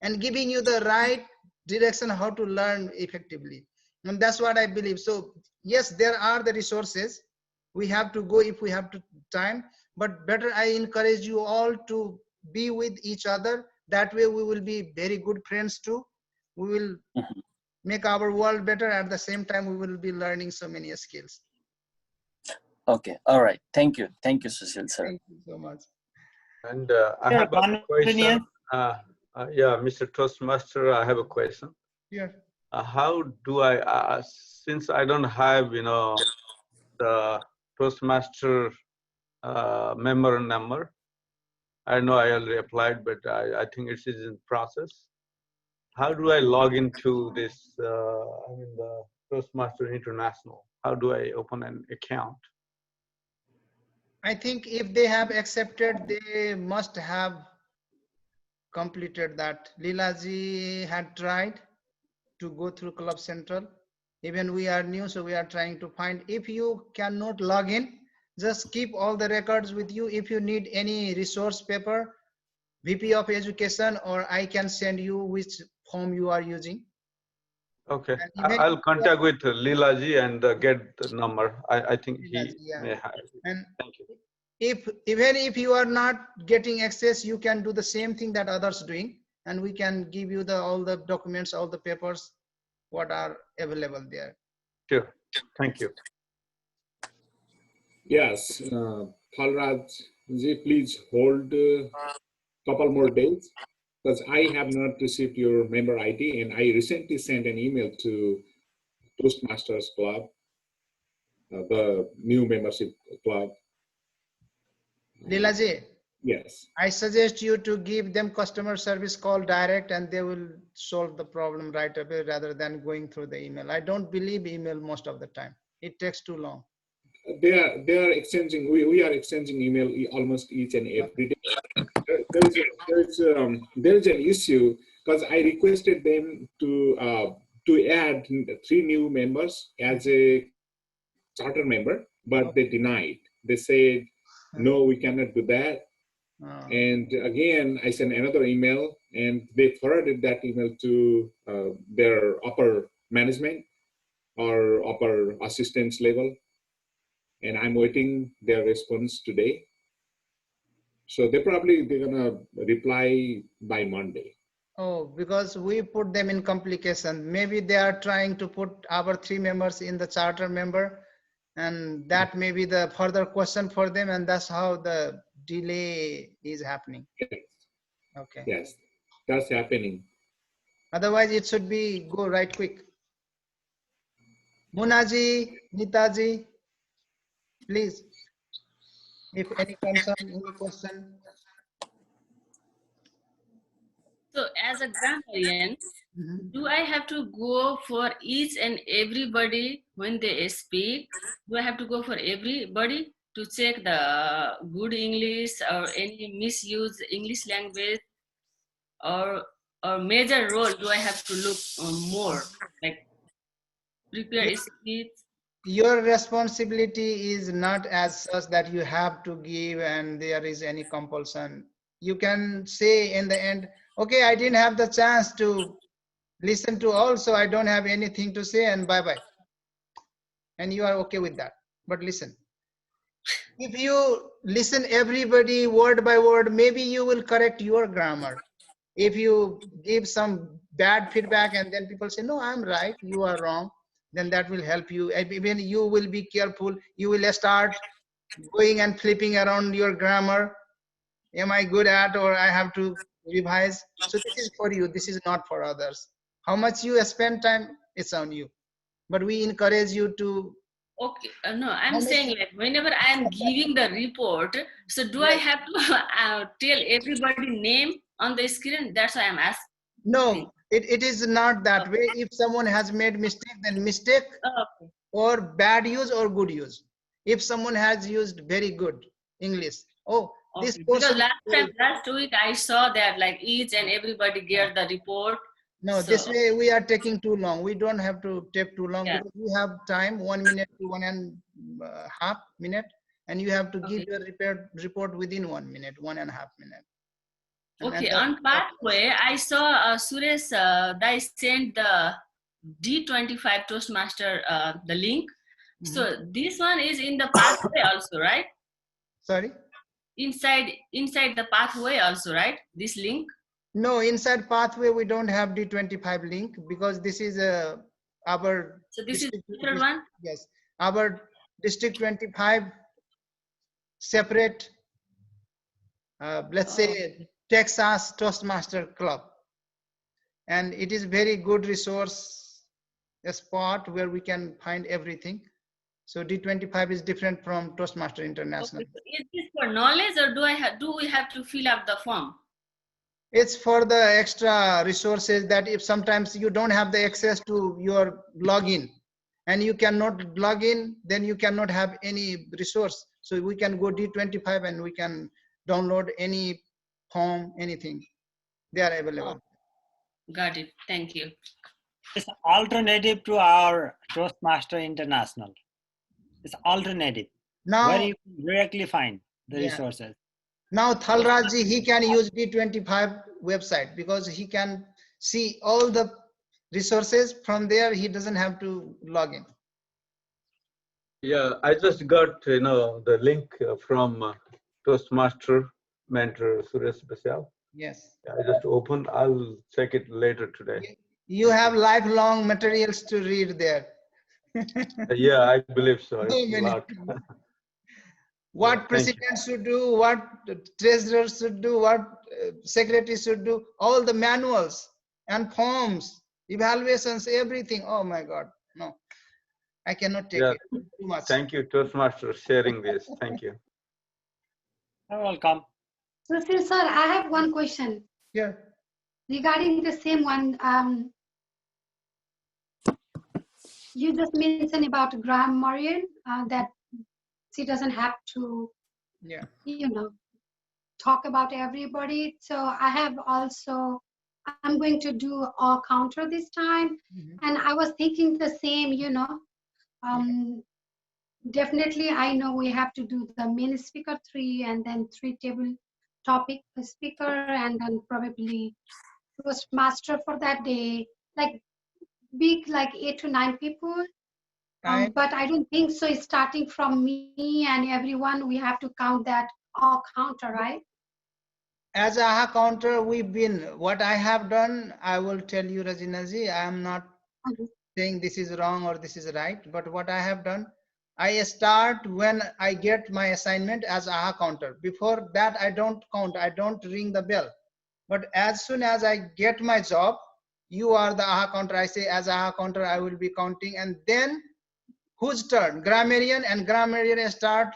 and giving you the right direction how to learn effectively. And that's what I believe. So yes, there are the resources. We have to go if we have to time, but better I encourage you all to be with each other. That way we will be very good friends too. We will make our world better. At the same time, we will be learning so many skills. Okay. All right. Thank you. Thank you, Sushil sir. Thank you so much. And I have a question. Yeah, Mr. Toastmaster, I have a question. Yeah. How do I, since I don't have, the Toastmaster member number, I know I already applied, but I think it is in process. How do I log into this, the Toastmaster International? How do I open an account? I think if they have accepted, they must have completed that. Leelaji had tried to go through Club Central. Even we are new, so we are trying to find. If you cannot log in, just keep all the records with you. If you need any resource paper, VP of Education, or I can send you which form you are using. Okay, I'll contact with Leelaji and get the number. I think he may have it. And thank you. Even if you are not getting access, you can do the same thing that others doing, and we can give you all the documents, all the papers, what are available there. Sure, thank you. Yes, Palraj ji, please hold a couple more days, because I have not received your member ID, and I recently sent an email to Toastmasters Club, the new membership club. Leelaji, yes, I suggest you to give them customer service call direct, and they will solve the problem right away rather than going through the email. I don't believe email most of the time. It takes too long. They are exchanging. We are exchanging email almost each and every day. There is an issue, because I requested them to add 3 new members as a charter member, but they denied. They said, no, we cannot do that. And again, I sent another email, and they forwarded that email to their upper management or upper assistance level. And I'm waiting their response today. So they're gonna reply by Monday. Oh, because we put them in complication. Maybe they are trying to put our 3 members in the charter member, and that may be the further question for them, and that's how the delay is happening. Yes. Okay. Yes, that's happening. Otherwise, it should be go right quick. Munaji, Nitaji, please. If any concern, any question. So as a grammarian, do I have to go for each and everybody when they speak? Do I have to go for everybody to check the good English or any misuse English language, or major role do I have to look more, like prepare speech? Your responsibility is not as such that you have to give and there is any compulsion. You can say in the end, okay, I didn't have the chance to listen to all, so I don't have anything to say, and bye-bye. And you are okay with that. But listen, if you listen everybody word by word, maybe you will correct your grammar. If you give some bad feedback and then people say, no, I'm right, you are wrong, then that will help you. Even you will be careful. You will start going and flipping around your grammar. Am I good at, or I have to revise? So this is for you. This is not for others. How much you spend time, it's on you. But we encourage you to. Okay, no, I'm saying like whenever I'm giving the report, so do I have to tell everybody name on the screen? That's why I'm asking. No, it is not that way. If someone has made mistake, then mistake or bad use or good use. If someone has used very good English, oh, this Because person. last week I saw that like each and everybody get the report. No, so, this way we are taking too long. We don't have to take too long because we have time, 1 minute to 1.5 minute, and you have to give your report within 1 minute, 1.5 minute. Okay, on pathway, I saw Suresh, they sent the D25 Toastmaster, the link. So this one is in the pathway also, right? Sorry? Inside the pathway also, right? This link? No, inside pathway, we don't have D25 link because this is our. So this is different one? Yes, our District 25 separate, let's say, Texas Toastmaster Club. And it is very good resource, a spot where we can find everything. So D25 is different from Toastmaster International. Okay. So is this for knowledge, or do we have to fill up the form? It's for the extra resources that if sometimes you don't have the access to your login and you cannot log in, then you cannot have any resource. So we can go D25 and we can download any form, anything. They are available. Got it. Thank you. It's alternative to our Toastmaster International. It's alternative. Now, where you can directly find the resources. Now Thalrajji, he can use D25 website because he can see all the resources from there. He doesn't have to log in. Yeah, I just got the link from Toastmaster mentor Suresh Basyal. Yes. I just opened. I'll check it later today. You have lifelong materials to read there. Yeah, I believe so. So It's a lot. What president should do, what treasurer should do, what secretary should do, all the manuals and forms, evaluations, everything. Oh my God, no, I cannot take it. Too much. Thank you, Toastmaster, sharing this. Thank you. You're welcome. Sushil sir, I have one question. Yeah. Regarding the same one, you just mentioned about grammarian that she doesn't have to, talk about everybody. So I have also, I'm going to do a counter this time. And I was thinking the same, definitely I know we have to do the main speaker 3 and then 3 table topic speaker and then probably Toastmaster for that day, like big, like 8 to 9 people. But I don't think so. Starting from me and everyone, we have to count that all counter, right? As a counter, what I have done, I will tell you, Rajinaji, I am not saying this is wrong or this is right, but what I have done, I start when I get my assignment as a counter. Before that, I don't count, I don't ring the bell. But as soon as I get my job, You are the aha counter. I say as aha counter, I will be counting. And then whose turn? Grammarian, and grammarian start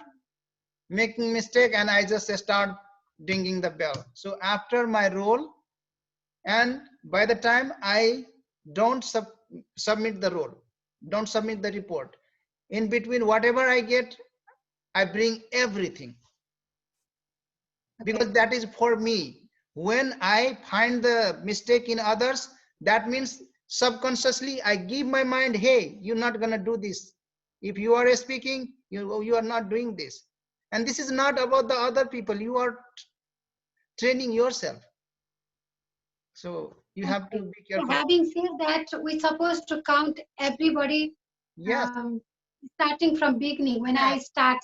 making mistake, and I just start dinging the bell. So after my roll, and by the time I don't submit the roll, don't submit the report, in between whatever I get, I bring everything, because that is for me. When I find the mistake in others, that means subconsciously I give my mind, hey, you're not gonna do this. If you are speaking, you are not doing this. And this is not about the other people. You are training yourself. So you have to be So careful. having said that, we're supposed to count everybody. Yes. Starting from beginning when I start.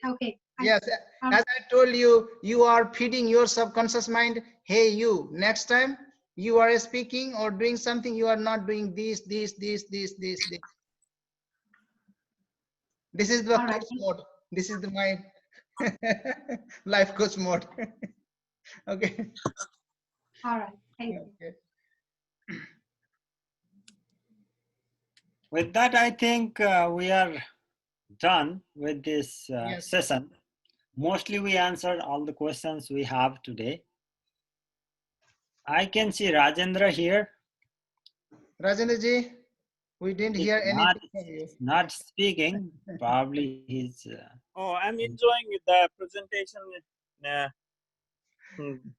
Okay. Yes, as I told you, you are feeding your subconscious mind. Hey, you, next time you are speaking or doing something, you are not doing this. This is the coach mode. This is my life coach mode. Okay. All right. Thank you. Okay. With that, I think we are done with this session. Mostly we answered all the questions we have today. I can see Rajendra here. Rajendra ji, we didn't hear anything from you. Not speaking. Probably he's. Oh, I'm enjoying the presentation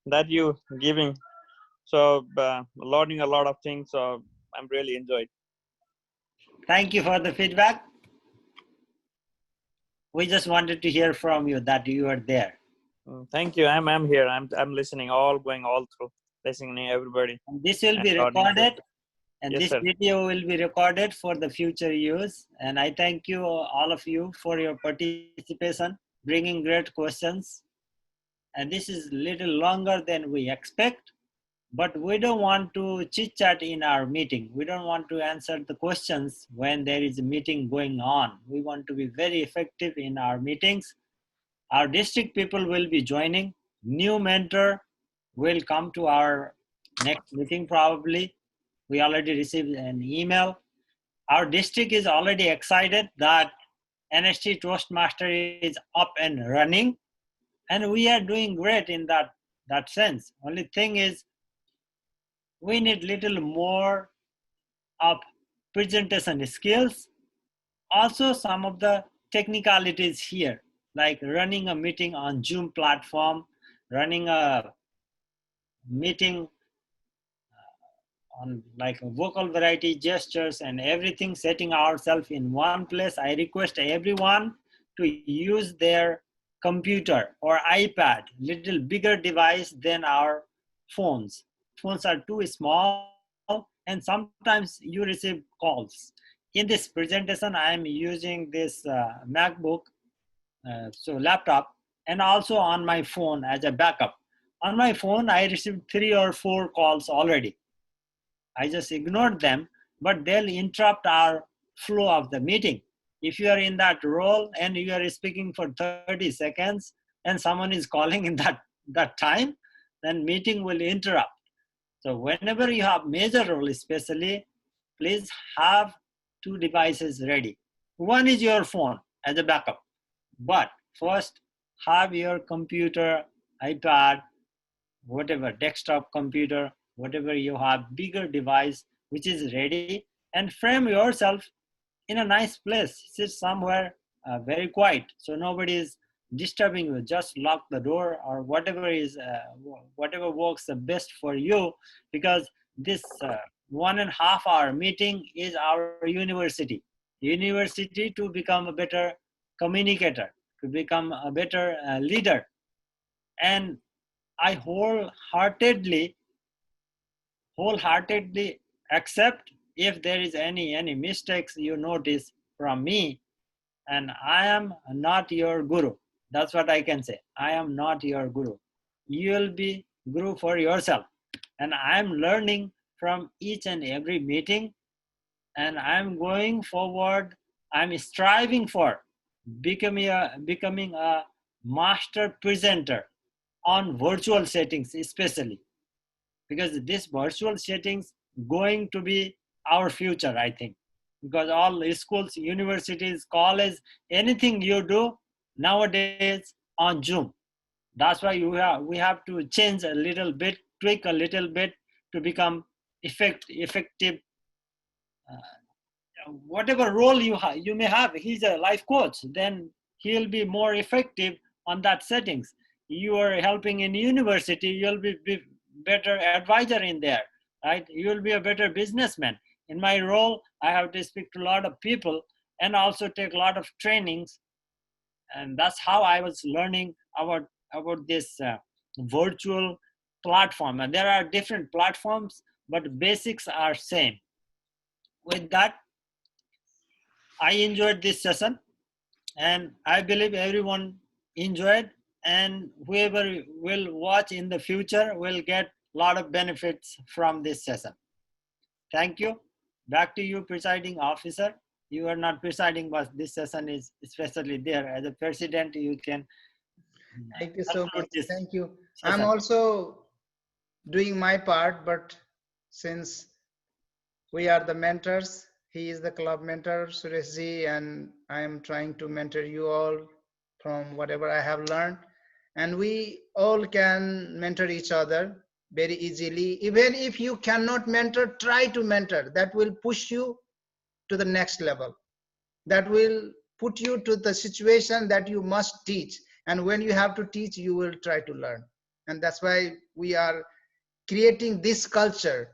that you giving. So learning a lot of things. So I'm really enjoyed. Thank you for the feedback. We just wanted to hear from you that you are there. Thank you. I'm here. I'm listening. Going all through, listening everybody. And this will be recorded, and yes, this sir. video will be recorded for the future use. And I thank you, all of you, for your participation, bringing great questions. And this is a little longer than we expect, but we don't want to chit chat in our meeting. We don't want to answer the questions when there is a meeting going on. We want to be very effective in our meetings. Our district people will be joining. New mentor will come to our next meeting probably. We already received an email. Our district is already excited that NST Toastmaster is up and running, and we are doing great in that sense. Only thing is, we need little more of presentation skills. Also, some of the technicalities here, like running a meeting on Zoom platform, running a meeting on like vocal variety, gestures, and everything, setting ourselves in one place. I request everyone to use their computer or iPad, little bigger device than our phones. Phones are too small, and sometimes you receive calls. In this presentation, I am using this MacBook, so laptop, and also on my phone as a backup. On my phone, I received 3 or 4 calls already. I just ignored them, but they'll interrupt our flow of the meeting. If you are in that role and you are speaking for 30 seconds and someone is calling in that time, then meeting will interrupt. So whenever you have major role especially, please have 2 devices ready. One is your phone as a backup, but first have your computer, iPad, whatever, desktop computer, whatever you have, bigger device which is ready, and frame yourself in a nice place. Sit somewhere very quiet so nobody is disturbing you. Just lock the door or whatever is whatever works the best for you, because this 1.5 hour meeting is our university to become a better communicator, to become a better leader. And I wholeheartedly accept if there is any mistakes you notice from me, and I am not your guru. That's what I can say. I am not your guru. You will be guru for yourself, and I am learning from each and every meeting, and I'm going forward. I'm striving for becoming a master presenter on virtual settings, especially because this virtual settings going to be our future, I think, because all schools, universities, college, anything you do nowadays on Zoom. That's why we have to change a little bit, tweak a little bit to become effective. Whatever role you may have, he's a life coach, then he'll be more effective on that settings. You are helping in university, you'll be better advisor in there, right? You'll be a better businessman. In my role, I have to speak to a lot of people and also take a lot of trainings, and that's how I was learning about this virtual platform. And there are different platforms, but basics are same. With that, I enjoyed this session, and I believe everyone enjoyed, and whoever will watch in the future will get a lot of benefits from this session. Thank you. Back to you, presiding officer. You are not presiding, but this session is especially there. As a president, you can. Thank you so much. Thank you. Session. I'm also doing my part, but since we are the mentors, he is the club mentor, Sureshji, and I am trying to mentor you all from whatever I have learned. And we all can mentor each other very easily. Even if you cannot mentor, try to mentor. That will push you to the next level. That will put you to the situation that you must teach. And when you have to teach, you will try to learn. And that's why we are creating this culture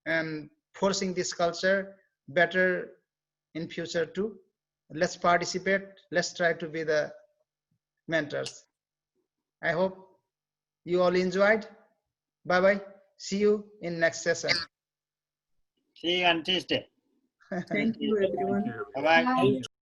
and forcing this culture better in future too. Let's participate. Let's try to be the mentors. I hope you all enjoyed. Bye-bye. See you in next session. See you on Tuesday. Thank you, everyone. Bye-bye. Bye.